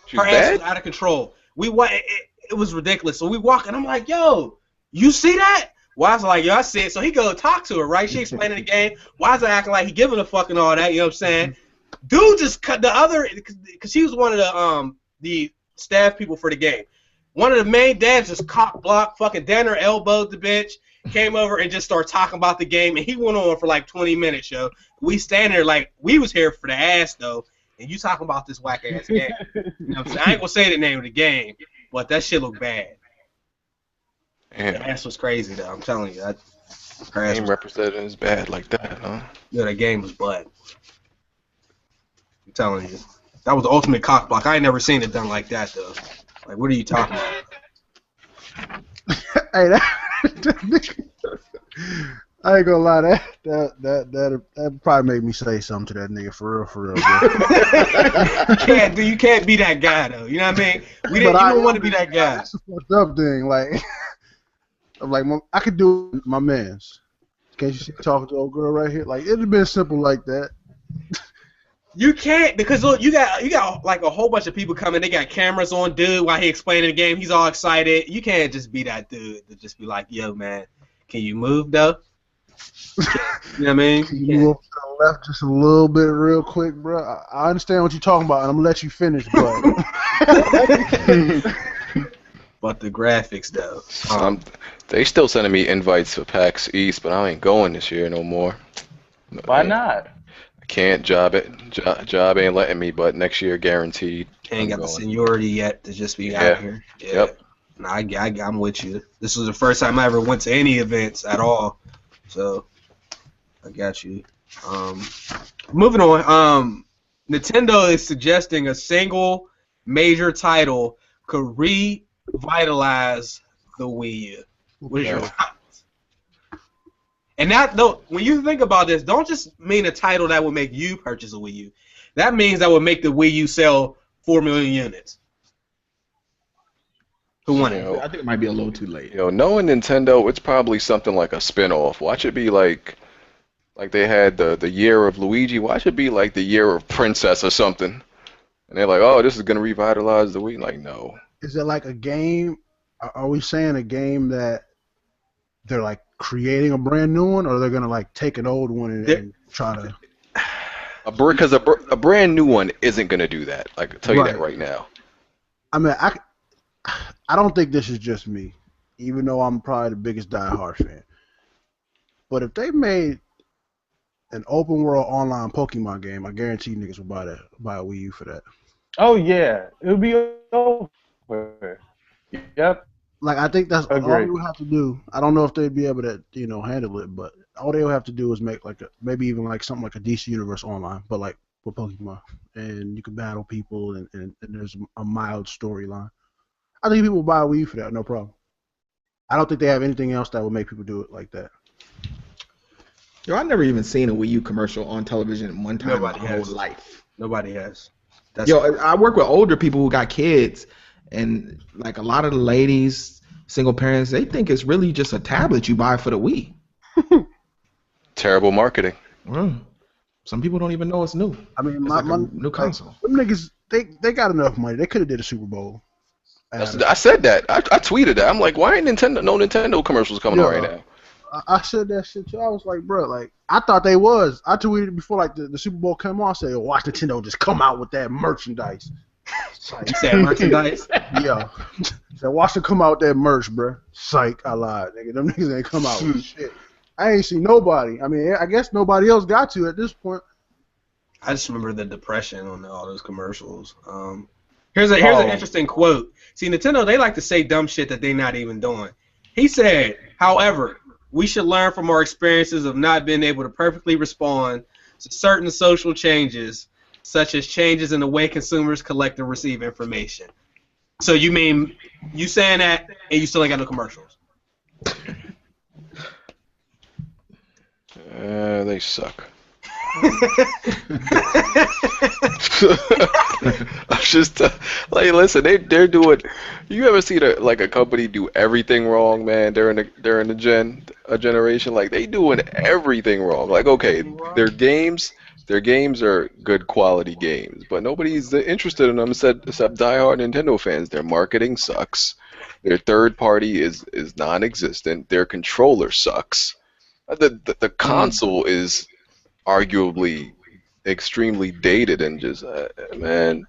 She her was ass bad? was out of control. It was ridiculous. So we walk, and I'm like, yo, you see that? Why's like, yo, I see it. So he go talk to her, right? She explaining the game. Why's it acting like he giving a fuck and all that? You know what I'm saying? Dude just cut the other, because he was one of the staff people for the game. One of the main dads just cock blocked, fucking Danner elbowed the bitch, came over and just started talking about the game, and he went on for like 20 minutes, yo. We stand there like, we was here for the ass, though, and you talking about this whack-ass game. You know what I'm saying? I ain't gonna say the name of the game, but that shit looked bad. Damn. The ass was crazy, though, I'm telling you. Game represented is bad like that, huh? Yeah, that game was butt. I'm telling you. That was the ultimate cock block. I ain't never seen it done like that, though. Like, what are you talking about? Hey, I ain't gonna lie, that probably made me say something to that nigga for real, bro. You can't be that guy though. You know what I mean? You don't want to be that guy. That's a fucked up thing. Like, I'm like, I could do it, my man's. Can't you see me talking to old girl right here? Like, it'd have been simple like that. You can't, because look, you got like a whole bunch of people coming. They got cameras on dude while he explaining the game. He's all excited. You can't just be that dude to just be like, yo, man, can you move though? You know what I mean? Can you move to the left just a little bit real quick, bro? I understand what you're talking about, and I'm gonna let you finish, but but the graphics though. They still sending me invites for PAX East, but I ain't going this year no more. Why not? Can't job ain't letting me, but next year guaranteed. Ain't got the seniority yet to just be out here. Yeah. Yep. No, I'm with you. This was the first time I ever went to any events at all, so I got you. Moving on. Nintendo is suggesting a single major title could revitalize the Wii U. What is your thoughts? And when you think about this, don't just mean a title that would make you purchase a Wii U. That means that would make the Wii U sell 4 million units. Who won it? I think it might be a little too late. Knowing Nintendo, it's probably something like a spin-off. Watch it be like they had the year of Luigi. Watch it be like the year of Princess or something. And they're like, oh, this is going to revitalize the Wii. Like, no. Is it like a game? Are we saying a game that they're like creating a brand new one, or they're gonna like take an old one and try to? Because a brand new one isn't gonna do that. I can tell you that right now. I mean, I don't think this is just me, even though I'm probably the biggest diehard fan. But if they made an open world online Pokemon game, I guarantee niggas would buy a Wii U for that. Oh yeah, it would be over. Yep. Like, I think that's all they would have to do. I don't know if they'd be able to, handle it, but all they would have to do is make like maybe even like something like a DC Universe online, but like with Pokemon, and you can battle people, and there's a mild storyline. I think people will buy a Wii U for that, no problem. I don't think they have anything else that would make people do it like that. Yo, I've never even seen a Wii U commercial on television one time in my whole life. Nobody has. I work with older people who got kids. And like a lot of the ladies, single parents, they think it's really just a tablet you buy for the Wii. Terrible marketing. Some people don't even know it's new. I mean, it's a new console. Them niggas, they got enough money. They could have did a Super Bowl. I said that. I tweeted that. I'm like, why ain't no Nintendo commercials coming on right now? I said that shit too. I was like, bro, like, I thought they was. I tweeted before like the Super Bowl came on. I said, watch Nintendo just come out with that merchandise. You said merchandise. Yeah. So watch them come out that merch, bro. Psych, I lied, nigga. Them niggas ain't come out with shit. I ain't seen nobody. I mean, I guess nobody else got to at this point. I just remember the depression on all those commercials. Here's an interesting quote. See, Nintendo, they like to say dumb shit that they're not even doing. He said, however, we should learn from our experiences of not being able to perfectly respond to certain social changes, such as changes in the way consumers collect and receive information. So you mean you saying that and you still ain't got no commercials? They suck. I'm just like, listen, they're doing. You ever see a company do everything wrong, man? During a generation, like they doing everything wrong. Like, okay, their games are good quality games, but nobody's interested in them except diehard Nintendo fans. Their marketing sucks. Their third party is non-existent. Their controller sucks. The console is arguably extremely dated and just man,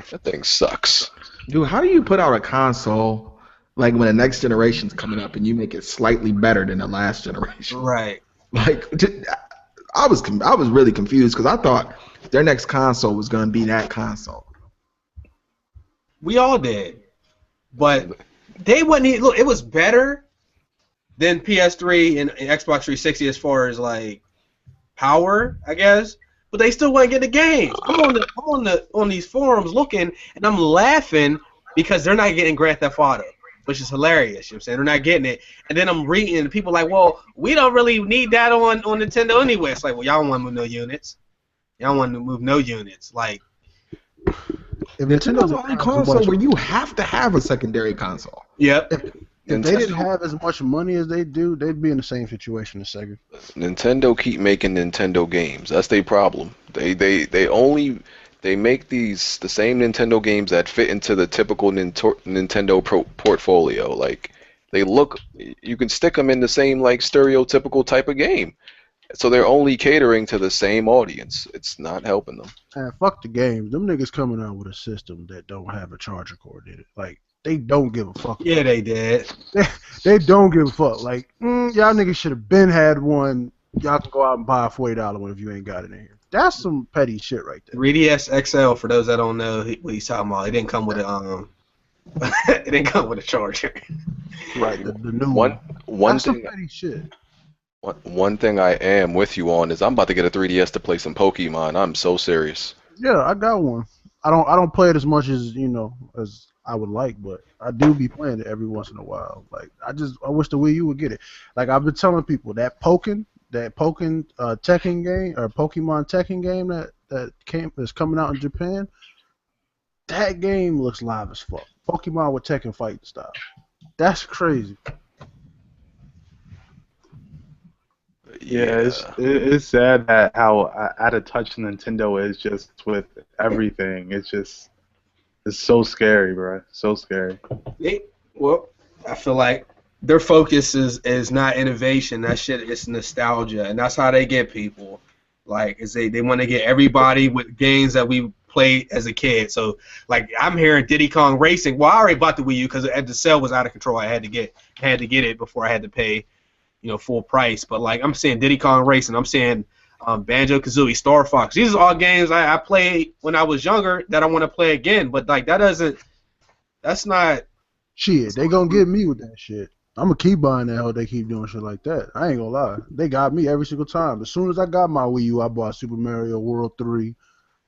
that thing sucks. Dude, how do you put out a console like when the next generation's coming up and you make it slightly better than the last generation? Right. Like, I was really confused because I thought their next console was gonna be that console. We all did, but they wouldn't. Look, it was better than PS3 and Xbox 360 as far as like power, I guess. But they still wouldn't get the games. I'm on these forums looking, and I'm laughing because they're not getting Grand Theft Auto, which is hilarious. You know what I'm saying? They're not getting it. And then I'm reading, and people are like, well, we don't really need that on Nintendo anyway. It's like, well, y'all don't want to move no units. Y'all don't want to move no units. Like, If Nintendo's the only console where you have to have a secondary console. Yep. If they didn't have as much money as they do, they'd be in the same situation as Sega. Nintendo keep making Nintendo games. That's their problem. They make the same Nintendo games that fit into the typical Nintendo portfolio. Like you can stick them in the same like stereotypical type of game. So they're only catering to the same audience. It's not helping them. Man, fuck the games. Them niggas coming out with a system that don't have a charger cord in it. Like, they don't give a fuck. Yeah, they did. They don't give a fuck. Like, y'all niggas should have been had one. Y'all can go out and buy a $40 one if you ain't got it in here. That's some petty shit right there. 3DS XL, for those that don't know what he's talking about, it didn't come with a it didn't come with a charger. Right. The new one That's thing. some petty shit. One thing I am with you on is I'm about to get a 3DS to play some Pokemon. I'm so serious. Yeah, I got one. I don't play it as much as as I would like, but I do be playing it every once in a while. Like I wish the Wii U would get it. Like I've been telling people that Tekken game or Pokemon Tekken game that's coming out in Japan. That game looks live as fuck. Pokemon with Tekken fighting style. That's crazy. Yeah, it's sad that how out of touch Nintendo is just with everything. It's so scary, bro. So scary. Well, I feel like their focus is not innovation. That shit is nostalgia, and that's how they get people. Like, is they want to get everybody with games that we played as a kid. So, like, I'm hearing Diddy Kong Racing. Well, I already bought the Wii U because the sale was out of control. I had to get it before I had to pay, full price. But like, I'm saying Diddy Kong Racing. I'm saying Banjo-Kazooie, Star Fox. These are all games I played when I was younger that I want to play again. But like, that's not. Shit, they gonna get me with that shit. I'm gonna keep buying that hell. They keep doing shit like that. I ain't gonna lie. They got me every single time. As soon as I got my Wii U, I bought Super Mario World 3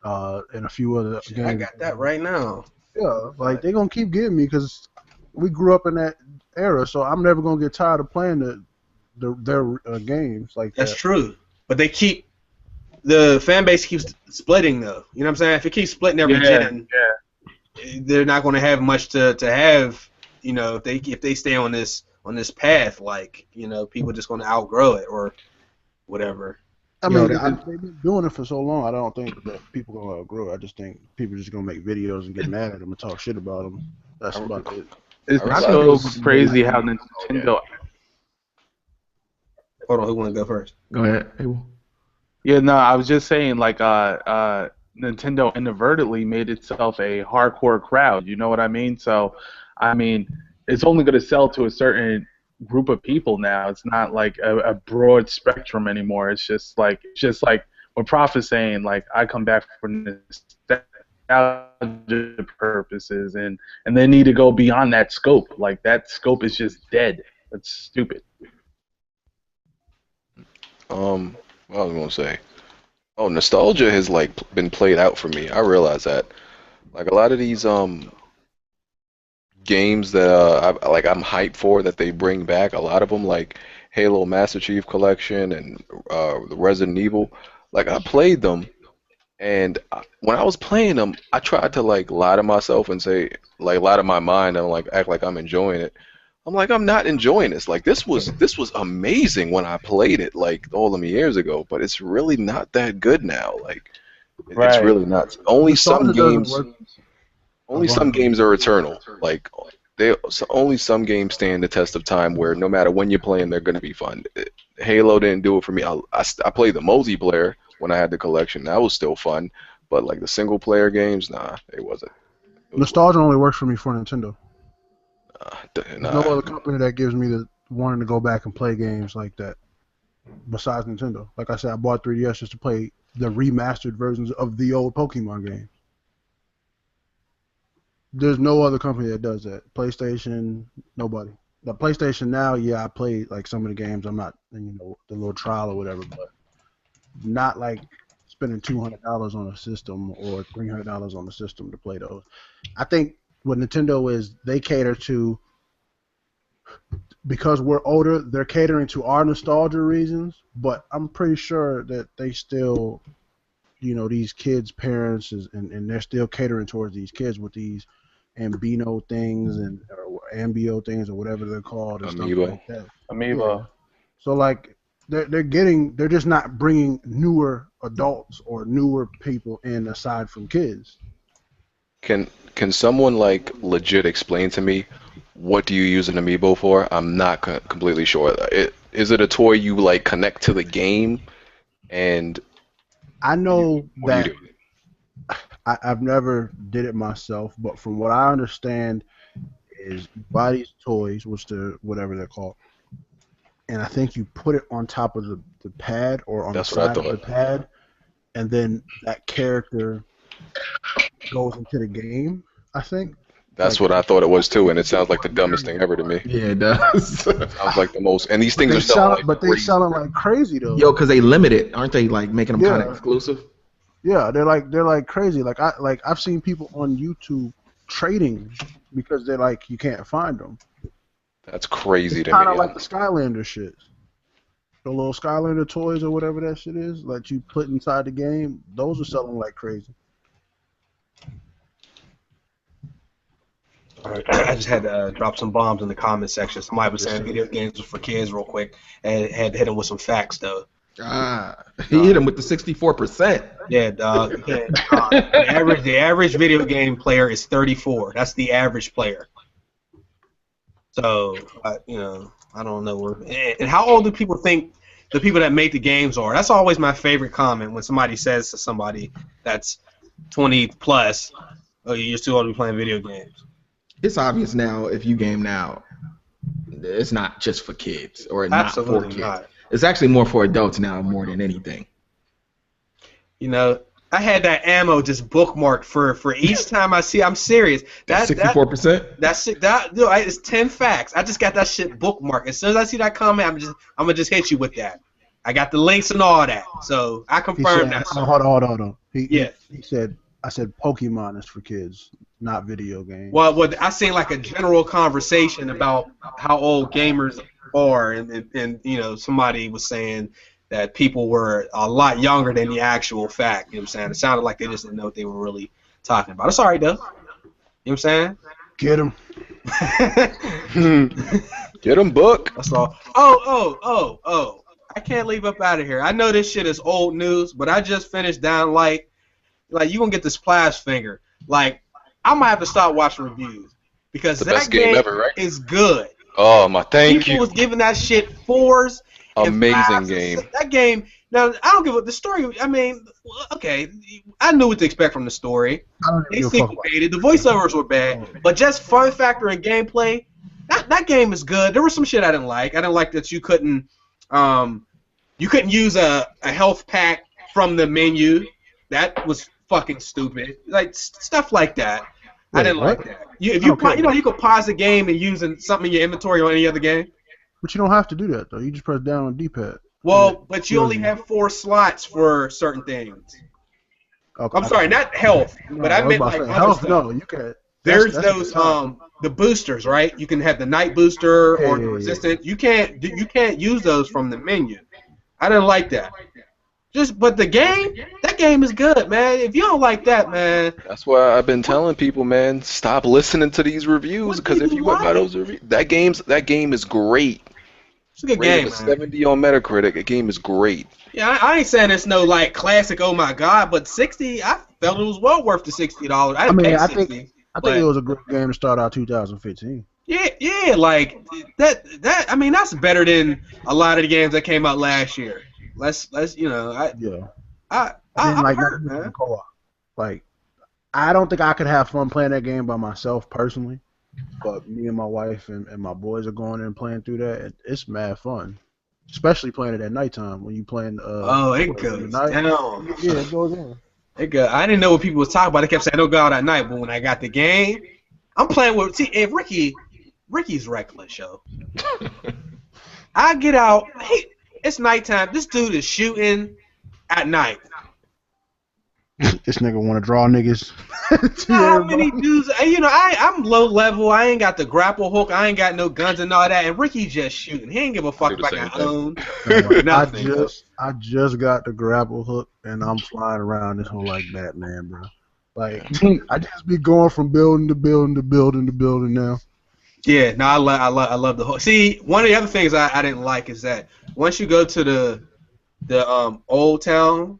and a few other games. I got that right now. Yeah, like they gonna keep getting me because we grew up in that era. So I'm never gonna get tired of playing their games like that. That's true. But the fan base keeps splitting though. You know what I'm saying? If it keeps splitting every gen, they're not going to have much to have. If they stay on this path, like people just going to outgrow it or whatever. I mean, they've been doing it for so long. I don't think that people are gonna outgrow it. I just think people are just gonna make videos and get mad at them and talk shit about them. That's about it. It's so crazy how Nintendo. Hold on, who want to go first? Go ahead. Abel. Yeah, no, I was just saying, like, Nintendo inadvertently made itself a hardcore crowd. You know what I mean? So, I mean, it's only going to sell to a certain group of people now. It's not like a broad spectrum anymore. It's just like what Prof is saying. Like, I come back for nostalgia purposes, and they need to go beyond that scope. Like, that scope is just dead. That's stupid. What I was gonna say. Oh, nostalgia has like been played out for me. I realize that. Like a lot of these games that I'm hyped for that they bring back. A lot of them like Halo Master Chief Collection and the Resident Evil. Like I played them, and when I was playing them, I tried to like lie to myself and say like lie to my mind and like act like I'm enjoying it. I'm like I'm not enjoying this. Like this was amazing when I played it like all them years ago, but it's really not that good now. Like it's Right. really not. Only some Nostalgia doesn't games. work. Only some games are eternal. Like only some games stand the test of time where no matter when you're playing, they're gonna be fun. Halo didn't do it for me. I played the multiplayer when I had the collection. That was still fun, but like the single player games, nah, it wasn't. Nostalgia only works for me for Nintendo. Nah. There's no other company that gives me the wanting to go back and play games like that besides Nintendo. Like I said, I bought 3DS just to play the remastered versions of the old Pokemon game. There's no other company that does that. PlayStation, nobody. The PlayStation now, yeah, I play like some of the games. I'm not, the little trial or whatever, but not like spending $200 on a system or $300 on the system to play those. I think what Nintendo is, they cater to, because we're older, they're catering to our nostalgia reasons, but I'm pretty sure that they still, these kids' parents and they're still catering towards these kids with these Ambino things or Ambio things or whatever they're called and Amiibo. stuff like that. Amiibo. Yeah. So like they're just not bringing newer adults or newer people in aside from kids. Can someone like legit explain to me what do you use an amiibo for? I'm not completely sure. Is it a toy you like connect to the game? And I know what do you that do? I've never did it myself, but from what I understand is you buy these toys, whatever they're called, and I think you put it on top of the pad or on That's the what I side of the thought. pad, and then that character goes into the game, I think. That's what I thought it was too, and it sounds like the dumbest thing ever to me. Yeah, it does. Sounds like the most. And these things are selling But they crazy. selling like crazy though. Yo, because they limit it, aren't they? Like making them kind of exclusive. Yeah, they're like crazy. I've seen people on YouTube trading because they're like you can't find them. That's crazy to me. Kind of like the Skylander shit. The little Skylander toys or whatever that shit is that you put inside the game. Those are selling like crazy. All right. I just had to drop some bombs in the comment section. Somebody was saying video games was for kids real quick, and had to hit them with some facts though. He hit him with the 64%. Yeah, dog. Yeah, dog. The average video game player is 34. That's the average player. So I don't know where. And how old do people think the people that make the games are? That's always my favorite comment when somebody says to somebody that's 20 plus, "Oh, you're too old to be playing video games." It's obvious now if you game now, it's not just for kids or not Absolutely for kids. not. It's actually more for adults now more than anything. I had that ammo just bookmarked for each time I see. I'm serious. That's 64%. That's it. It's 10 facts. I just got that shit bookmarked. As soon as I see that comment, I'm gonna just hit you with that. I got the links and all that. So I confirmed that. Hold on. Yeah. He said, I said Pokemon is for kids, not video games. Well, I seen like a general conversation about how old gamers are, and somebody was saying that people were a lot younger than the actual fact. You know what I'm saying? It sounded like they just didn't know what they were really talking about. It's all right though. You know what I'm saying? Get them. Get them, book. That's all. Oh. I can't leave up out of here. I know this shit is old news, but I just finished Down Light. Like, you gonna get the splash finger. Like, I'm gonna have to stop watching reviews because The that best game ever, right? is good. Oh my, thank People you. was giving that shit 4s Amazing game. That game. Now I don't give a the story. I mean, okay, I knew what to expect from the story. I don't They even give a fuck about syncopated. The voiceovers were bad, but just fun factor and gameplay. That game is good. There was some shit I didn't like. I didn't like that you couldn't use a health pack from the menu. That was fucking stupid. Like stuff like that. I didn't like that. You could pause the game and use something in your inventory on any other game. But you don't have to do that though. You just press down on the D-pad. Well, but you only have 4 slots for certain things. Okay. I'm sorry, not health, but I meant like health. stuff. No, you can't. There's those the boosters, right? You can have the night booster or the resistant. You can't use those from the menu. I didn't like that. But that game is good, man. If you don't like that, man. That's why I've been telling people, man, stop listening to these reviews, because if you went by those reviews, that game is great. It's a good Rated game, a man. 70 on Metacritic. The game is great. Yeah, I ain't saying it's no like classic. Oh my god, but 60, I felt it was well worth the $60. I think it was a great game to start out 2015. Yeah, like that. I mean, that's better than a lot of the games that came out last year. Let's I hurt, man. Like, I don't think I could have fun playing that game by myself personally, but me and my wife and my boys are going in and playing through that. It's mad fun, especially playing it at nighttime when you playing. It goes down. Yeah, it goes in. I didn't know what people was talking about. They kept saying, "Don't go out at night," but when I got the game, I'm playing with. And Ricky's reckless, yo. I get out. Hey, it's nighttime. This dude is shooting at night. This nigga want to draw niggas. How many dudes? I'm low level. I ain't got the grapple hook. I ain't got no guns and all that. And Ricky just shooting. He ain't give a fuck if I got own. I just got the grapple hook and I'm flying around this whole like Batman, bro. Like I just be going from building to building to building to building now. Yeah, no, I love the hook. See, one of the other things I didn't like is that once you go to the old town,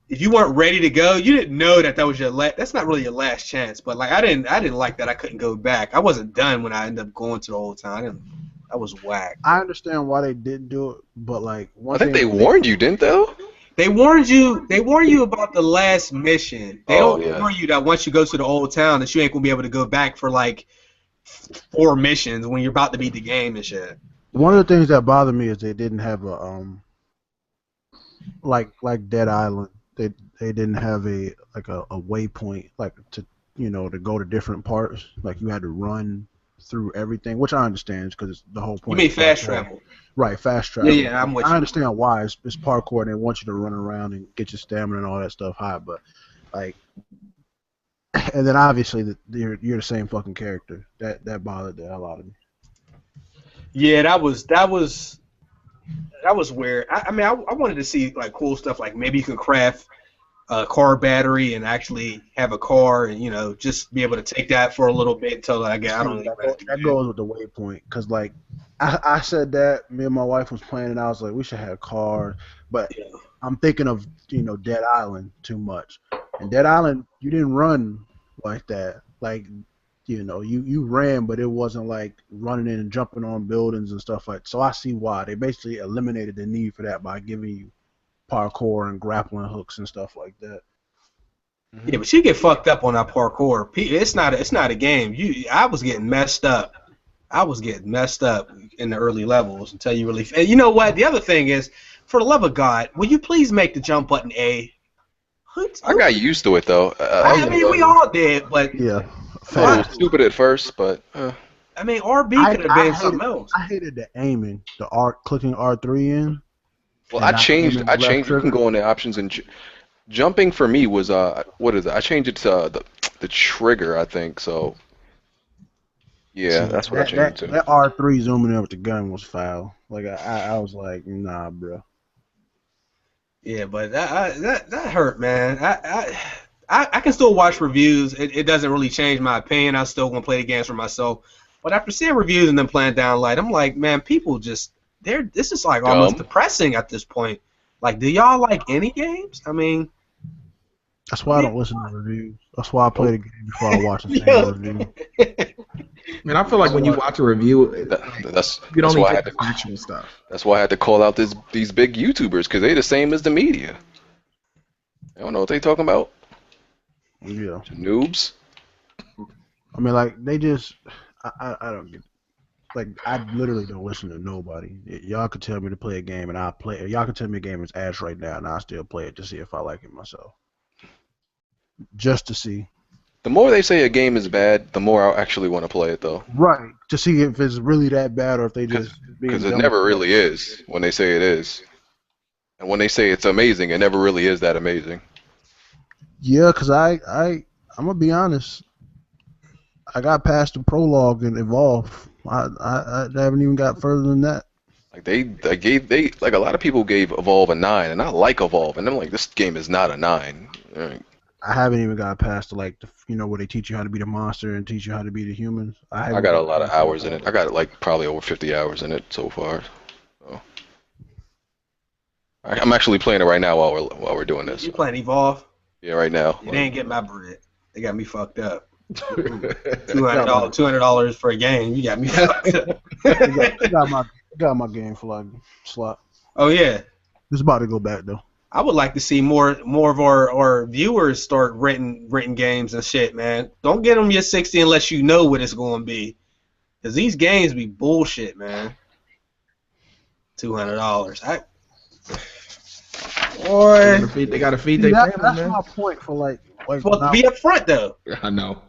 if you weren't ready to go, you didn't know that was your that's not really your last chance. But like I didn't like that I couldn't go back. I wasn't done when I ended up going to the old town. That was whack. I understand why they didn't do it, but like I think they warned you, didn't they? They warned you about the last mission. They don't warn you that once you go to the old town that you ain't gonna be able to go back for like 4 missions when you're about to beat the game and shit. One of the things that bothered me is they didn't have a like Dead Island. They didn't have a waypoint like to go to different parts. Like you had to run through everything, which I understand because the whole point. You mean fast travel? Right, fast travel. Yeah, I'm with you. I understand why it's parkour and they want you to run around and get your stamina and all that stuff high, but like, and then obviously you're the same fucking character. That bothered the hell out of me. Yeah, that was weird. I mean, I wanted to see like cool stuff, like maybe you can craft a car battery and actually have a car, and just be able to take that for a little bit until I don't know. That goes with the waypoint, because like I said that me and my wife was playing, and I was like, we should have cars, but I'm thinking of Dead Island too much, and Dead Island you didn't run like that, like. You ran, but it wasn't like running in and jumping on buildings and stuff like that. So I see why. They basically eliminated the need for that by giving you parkour and grappling hooks and stuff like that. Yeah, but you get fucked up on that parkour. It's not a game. I was getting messed up. I was getting messed up in the early levels until you really. And you know what? The other thing is, for the love of God, will you please make the jump button A? I got used to it though. I mean, we all did, but yeah. It was stupid at first, but. I mean, RB could have been something else. I hated the aiming, clicking R3 in. Well, I changed. You can go in the options and jumping for me was what is it? I changed it to the trigger, I think. So. Yeah, that's what I changed it to. That R3 zooming in with the gun was foul. Like I was like, nah, bro. Yeah, but that hurt, man. I can still watch reviews. It doesn't really change my opinion. I'm still gonna play the games for myself. But after seeing reviews and then playing Downlight, I'm like, man, people this is like almost depressing at this point. Like, do y'all like any games? I mean, that's why I don't listen to reviews. That's why I play the game before I watch the same review. And I feel like when you watch a review, That's you don't that's only why I get had the to, factual stuff. that's why I had to call out these big YouTubers because they the same as the media. They don't know what they talking about. Yeah. Noobs. I mean, like they just, I don't get. Like I literally don't listen to nobody. Y'all could tell me to play a game and I'll play it. Y'all could tell me a game is ass right now and I'll still play it to see if I like it myself. Just to see. The more they say a game is bad, the more I'll actually want to play it though. Right. To see if it's really that bad or if they just being Because it dumb. never really is when they say it is. And when they say it's amazing, it never really is that amazing. Yeah, because I'm gonna be honest. I got past the prologue and Evolve. I haven't even got further than that. Like they like a lot of people gave Evolve a 9, and I like Evolve, and I'm like, this game is not a 9. Like, I haven't even got past the where they teach you how to be the monster and teach you how to be the humans. I got a lot of hours in it. I got like probably over 50 hours in it so far. So. I'm actually playing it right now while we're doing this. You playing Evolve? Yeah, right now. They ain't get my bread. They got me fucked up. $200 for a game. You got me fucked up. got my game flag slot. Oh yeah. It's about to go back though. I would like to see more of our viewers start renting games and shit, man. Don't get them your 60 unless you know what it's going to be, because these games be bullshit, man. $200. Boy, they gotta feed their family, that's man. my point for like well, be up front though. I know.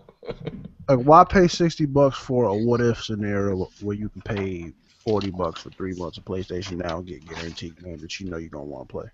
Like, why pay $60 for a what if scenario where you can pay $40 for 3 months of PlayStation Now and get guaranteed games that you know you're gonna want to play?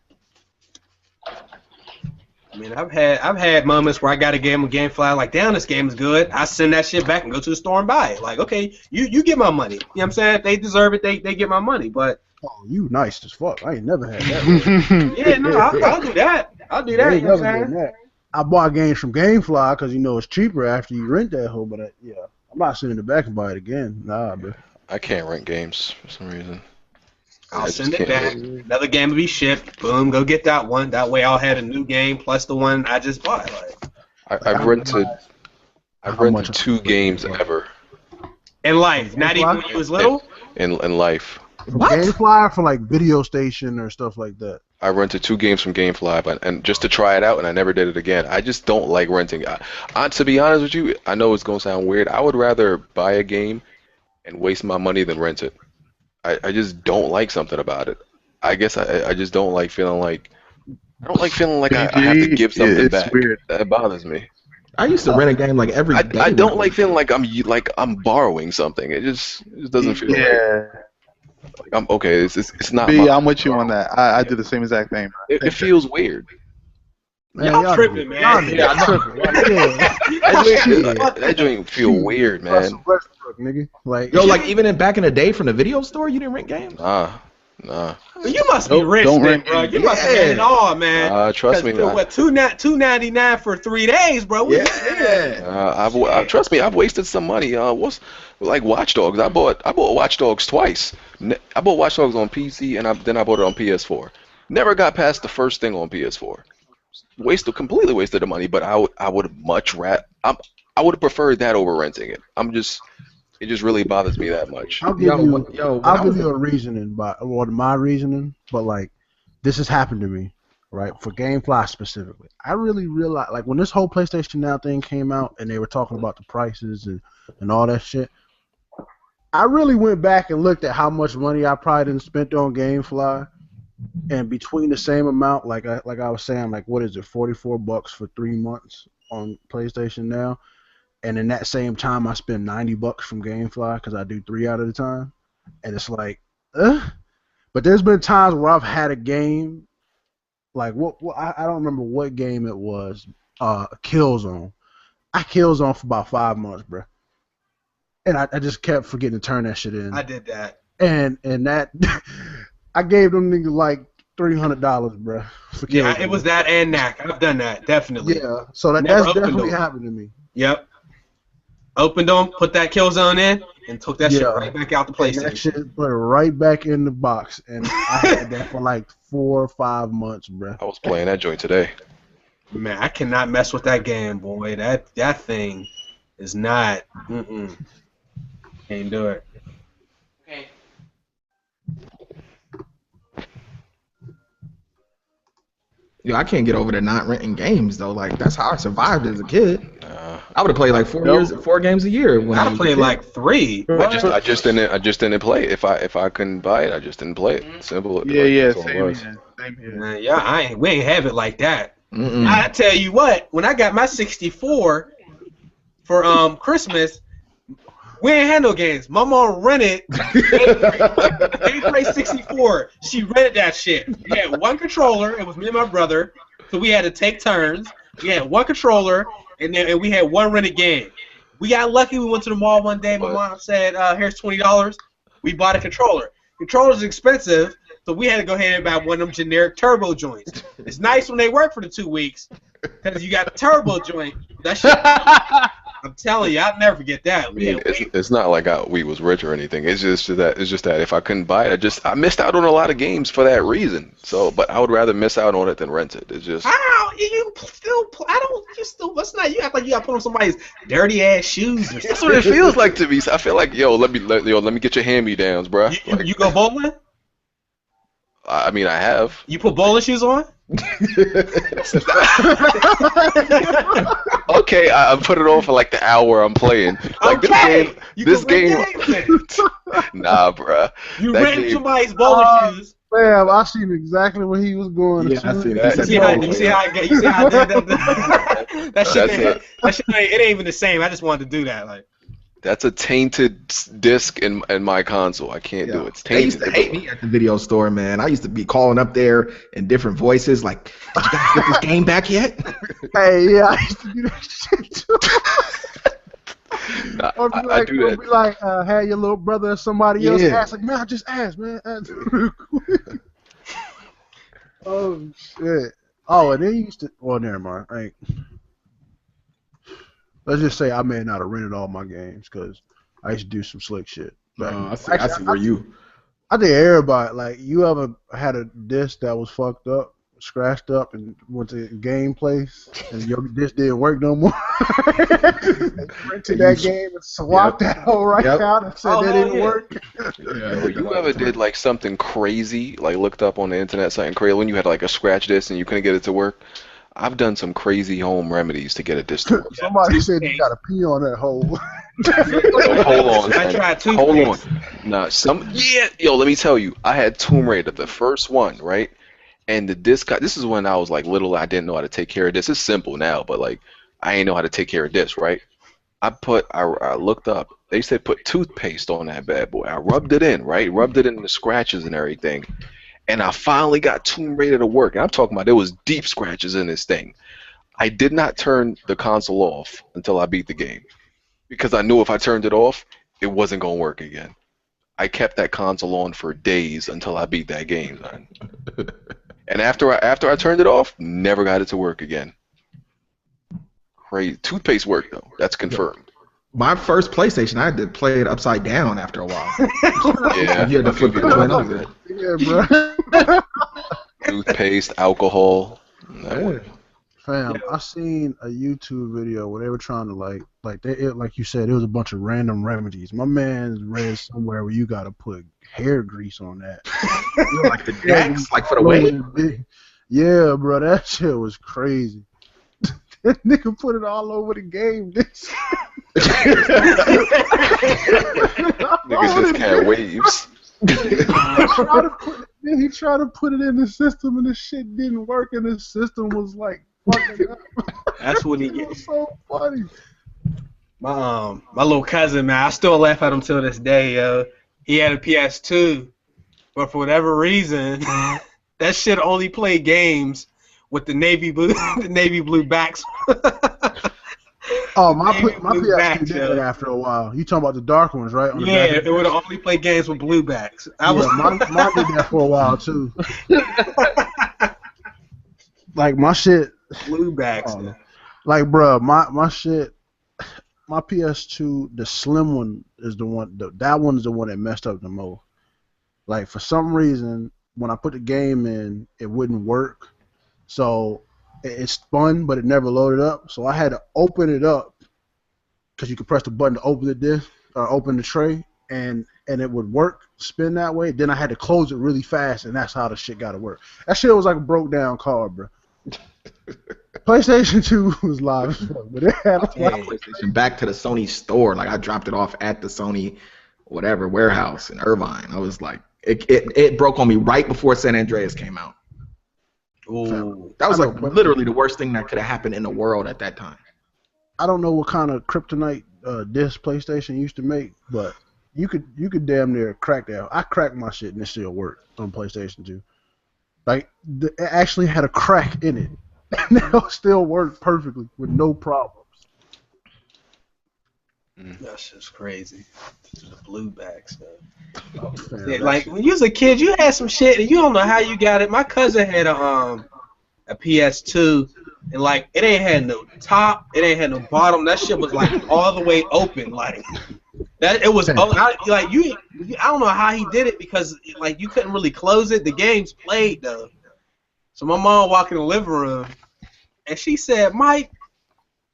I mean, I've had moments where I got a game of GameFly, like, damn, this game is good. I send that shit back and go to the store and buy it. Like, okay, you get my money. You know what I'm saying? If they deserve it, they get my money. But oh, you nice as fuck. I ain't never had that. yeah, no, I'll do that. I'll do that. You know what I'm saying? I bought games from GameFly because it's cheaper after you rent that whole. But I'm not sending it back and buy it again. Nah, bro. I can't rent games for some reason. I'll send it back. Another game will be shipped. Boom, go get that one. That way I'll have a new game plus the one I just bought. Like, I've rented 2 games ever. In life, not even when you was little? In life. What? GameFly for like Video Station or stuff like that. I rented 2 games from GameFly, and just to try it out, and I never did it again. I just don't like renting. To be honest with you, I know it's gonna sound weird. I would rather buy a game and waste my money than rent it. I just don't like something about it. I guess I just don't like feeling like I have to give something back. Weird. That bothers me. I used to rent a game like every day. I don't like feeling like I'm borrowing something. It just doesn't feel right. Like I'm okay. It's not. I'm with you on that. I do the same exact thing. It feels weird. Man, y'all tripping, man. Y'all tripping. That joint feel weird, man. Westbrook, nigga. Like, like even back in the day from the video store, you didn't rent games? Nah. You must be rich, then, bro. You must have had it all, man. Trust me. What, $2.99 for 3 days, bro? Trust me. I've wasted some money. What's like Watch Dogs? I bought Watch Dogs twice. I bought Watch Dogs on PC and then I bought it on PS4. Never got past the first thing on PS4. Completely wasted the money. But I would much rather. I would have preferred that over renting it. It just really bothers me that much. I'll give you a reasoning, my reasoning, but like this has happened to me, right? For GameFly specifically, I really realized, like, when this whole PlayStation Now thing came out and they were talking about the prices and all that shit, I really went back and looked at how much money I probably didn't spent on GameFly, and between the same amount, like I was saying, like, what is it, $44 for 3 months on PlayStation Now? And in that same time, I spend $90 from GameFly because I do 3 out of the time, and it's like, But there's been times where I've had a game, like I don't remember what game it was, Killzone. I Killzone for about 5 months, bro, and I just kept forgetting to turn that shit in. I did that, and that I gave them niggas like $300, bro. Yeah, it was that and Knack. I've done that, definitely. Yeah, so that's definitely happened to me. Yep. Opened them, put that Killzone in, and took that shit right back out the PlayStation. That shit put it right back in the box, and I had that for like 4 or 5 months, bro. I was playing that joint today. Man, I cannot mess with that game, boy. That thing is not. Can't do it. Okay. Yo, I can't get over the not renting games though. Like that's how I survived as a kid. I would have played like 4 games a year when I I was played like 3. I just didn't play it. If I couldn't buy it, I just didn't play it. Simple. Yeah, that's all it same was. here. Same here. Man, yeah, we ain't have it like that. Mm-mm. I tell you what, when I got my 64 for Christmas, we ain't had no games. My mom rented Play 64. She rented that shit. We had one controller. It was me and my brother, so we had to take turns. We had one controller, and we had one rented game. We got lucky. We went to the mall one day. My mom said, "Here's $20." We bought a controller. Controller's expensive, so we had to go ahead and buy one of them generic turbo joints. It's nice when they work for the 2 weeks, because you got the turbo joint. That shit. I'm telling you, I'll never forget that. I mean, it's not like we was rich or anything. It's just that if I couldn't buy it, I missed out on a lot of games for that reason. So, but I would rather miss out on it than rent it. It's just how you still? I don't. You still. What's not? You act like you got to put on somebody's dirty ass shoes. Or that's what it feels like to me. I feel like let me get your hand me downs, bro. You go bowling? I mean, I have. You put bowling shoes on? Okay, I put it on for like the hour I'm playing. Like okay. this game. Nah, bruh. You rent somebody's bowling shoes. Man, I seen exactly where he was going. Yeah, I seen that. You see how I did that? That shit it ain't even the same. I just wanted to do that. Like that's a tainted disc in my console. I can't do it. It's tainted. They used to hate me at the video store, man. I used to be calling up there in different voices, like, "Did you guys get this game back yet?" Hey, yeah, I used to do that shit too. Nah, Or be like, I do that. Be like, had your little brother or somebody else ask, like, man, I just asked, man. Ask real quick. Oh shit. Oh, and they used to. Well, never mind. Right. Let's just say I may not have rented all my games because I used to do some slick shit. I see where you. I think everybody, like, you ever had a disc that was fucked up, scratched up, and went to a game place, and your disc didn't work no more? Rented that game and swapped that whole out and said that didn't work? Yeah, You ever did like something crazy, like looked up on the internet something crazy when you had like a scratch disc and you couldn't get it to work? I've done some crazy home remedies to get a disc to work. Somebody said you gotta pee on that hole. So hold on. I tried two. Hold on. Nah, yo, let me tell you, I had Tomb Raider, the first one, right? And the disc, this is when I was like little, I didn't know how to take care of this. It's simple now, but like, I ain't know how to take care of this, right? I looked up, they said put toothpaste on that bad boy. I rubbed it in, right? Rubbed it in the scratches and everything. And I finally got Tomb Raider to work. And I'm talking about there was deep scratches in this thing. I did not turn the console off until I beat the game. Because I knew if I turned it off, it wasn't going to work again. I kept that console on for days until I beat that game, man. And after I turned it off, never got it to work again. Crazy. Toothpaste worked, though. That's confirmed. My first PlayStation, I had to play it upside down after a while. Yeah. You had to flip it over. Yeah, bro. Toothpaste, alcohol. Fam, I seen a YouTube video where they were trying to like you said, it was a bunch of random remedies. My man read somewhere where you gotta put hair grease on that. Like the decks, like for the wave. Yeah, bro, that shit was crazy. That nigga put it all over the game. Niggas just can't waves. He tried to put it in the system and the shit didn't work and the system was like fucking up. That's what he It gets. was so funny. My little cousin, man, I still laugh at him till this day, yo. He had a PS2, but for whatever reason, that shit only played games with the navy blue backs. Oh, my PS2 did that after a while. You talking about the dark ones, right? Yeah, it would only play games with blue backs. Mine did that for a while too. Like my shit, blue backs. Like, bro, my shit, my PS2, the slim one is the one. That one's the one that messed up the most. Like, for some reason, when I put the game in, it wouldn't work. So it spun, but it never loaded up. So I had to open it up because you could press the button to open the disc. or open the tray, and it would work, spin that way. Then I had to close it really fast, and that's how the shit got to work. That shit was like a broke down car, bro. PlayStation 2 was live as fuck, but it had PlayStation back to the Sony store. Like I dropped it off at the Sony whatever warehouse in Irvine. I was like, it broke on me right before San Andreas came out. Ooh. That was like literally the worst thing that could have happened in the world at that time. I don't know what kind of kryptonite disc PlayStation used to make, but you could damn near crack that. I cracked my shit and it still worked on PlayStation 2. Like it actually had a crack in it, and it still worked perfectly with no problems. That's just crazy. The blue back stuff. Man, Yeah, like when you was a kid, you had some shit and you don't know how you got it. My cousin had a PS2, and like it ain't had no top, it ain't had no bottom. That shit was like all the way open, like that. It was I don't know how he did it because like you couldn't really close it. The games played though. So my mom walked in the living room, and she said, "Mike,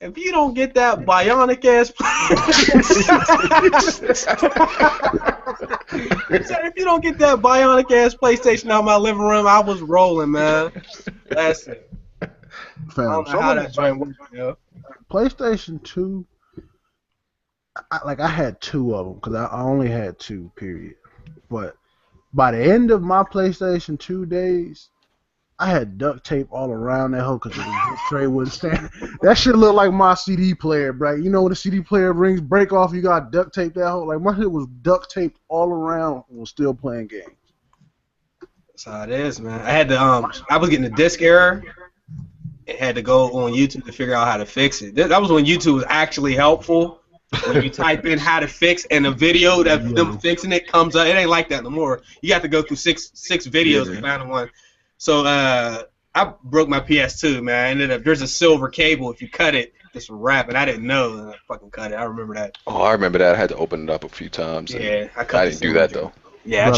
if you don't get that bionic ass if you don't get that bionic ass PlayStation out of my living room, I was rolling, man." That's it. I don't know how that joint works, yo. PlayStation 2, I had two of them because I only had two, period. But by the end of my PlayStation 2 days, I had duct tape all around that hole because the disc tray wouldn't stand. That shit looked like my CD player, bro. You know when the CD player rings break off, you got duct tape that hole. Like my shit was duct taped all around and was still playing games. That's how it is, man. I had to I was getting a disc error and had to go on YouTube to figure out how to fix it. That was when YouTube was actually helpful. When you type in how to fix and the video that them fixing it comes up, it ain't like that no more. You have to go through six videos to find one. So I broke my PS2, man. I ended up there's a silver cable. If you cut it, it's a wrap, and I didn't know. And I fucking cut it. I remember that. Oh, I remember that. I had to open it up a few times. Yeah, I didn't do that though. Yeah,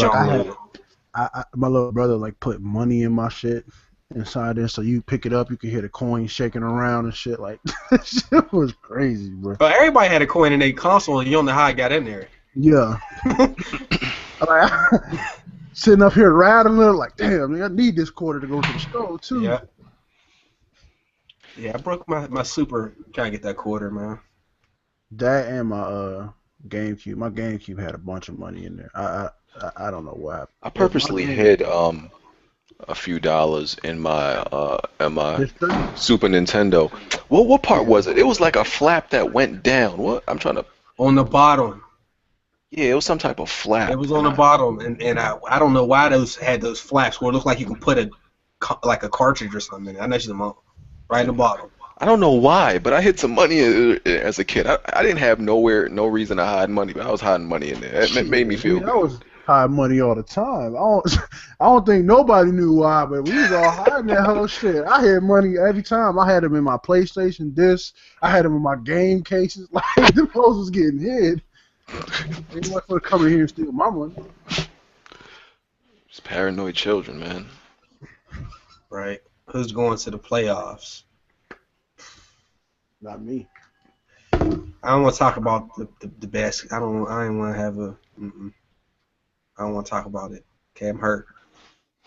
my little brother like put money in my shit inside there, so you pick it up, you can hear the coin shaking around and shit. Like that shit was crazy, bro. But everybody had a coin in their console, and you don't know how it got in there. Yeah. Sitting up here rattling, like, damn, man, I need this quarter to go to the store too. Yeah. Yeah, I broke my Super. Trying to get that quarter, man. That and my GameCube. My GameCube had a bunch of money in there. I don't know what happened. I purposely hid a few dollars in my Super Nintendo. What part was it? It was like a flap that went down. What? I'm trying to. On the bottom. Yeah, it was some type of flap. It was on the bottom, and I don't know why those had those flaps where it looked like you can put a cartridge or something in it. I know them all right in the bottom. I don't know why, but I hid some money as a kid. I didn't have no reason to hide money, but I was hiding money in there. It made me feel good. I was hiding money all the time. I don't think nobody knew why, but we was all hiding that whole shit. I had money every time. I had them in my PlayStation discs. I had them in my game cases. Like, the folks was getting hid. They want to come in here and steal my money. Just paranoid children, man. Right. Who's going to the playoffs? Not me. I don't want to talk about the best. I don't want to have a. I don't want to talk about it. Okay, I'm hurt.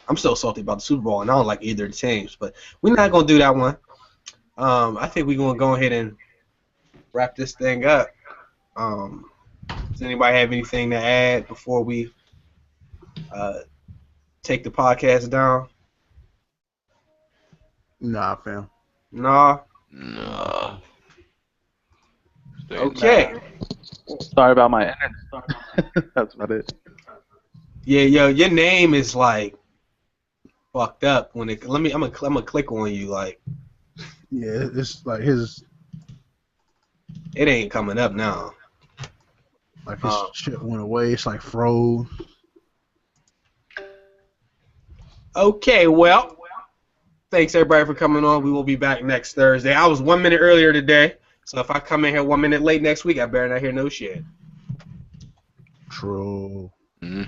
I'm still salty about the Super Bowl, and I don't like either of the teams. But we're not gonna do that one. I think we're gonna go ahead and wrap this thing up. Does anybody have anything to add before we take the podcast down? Nah, fam. Nah. Nah. Okay. Sorry about my internet. That's about it. Yeah, yo, your name is like fucked up. When it, I'm gonna click on you like. Yeah, it's like his. It ain't coming up now. Like his shit went away. It's like froze. Okay, well, thanks everybody for coming on. We will be back next Thursday. I was 1 minute earlier today, so if I come in here 1 minute late next week, I better not hear no shit. True. Mm-hmm.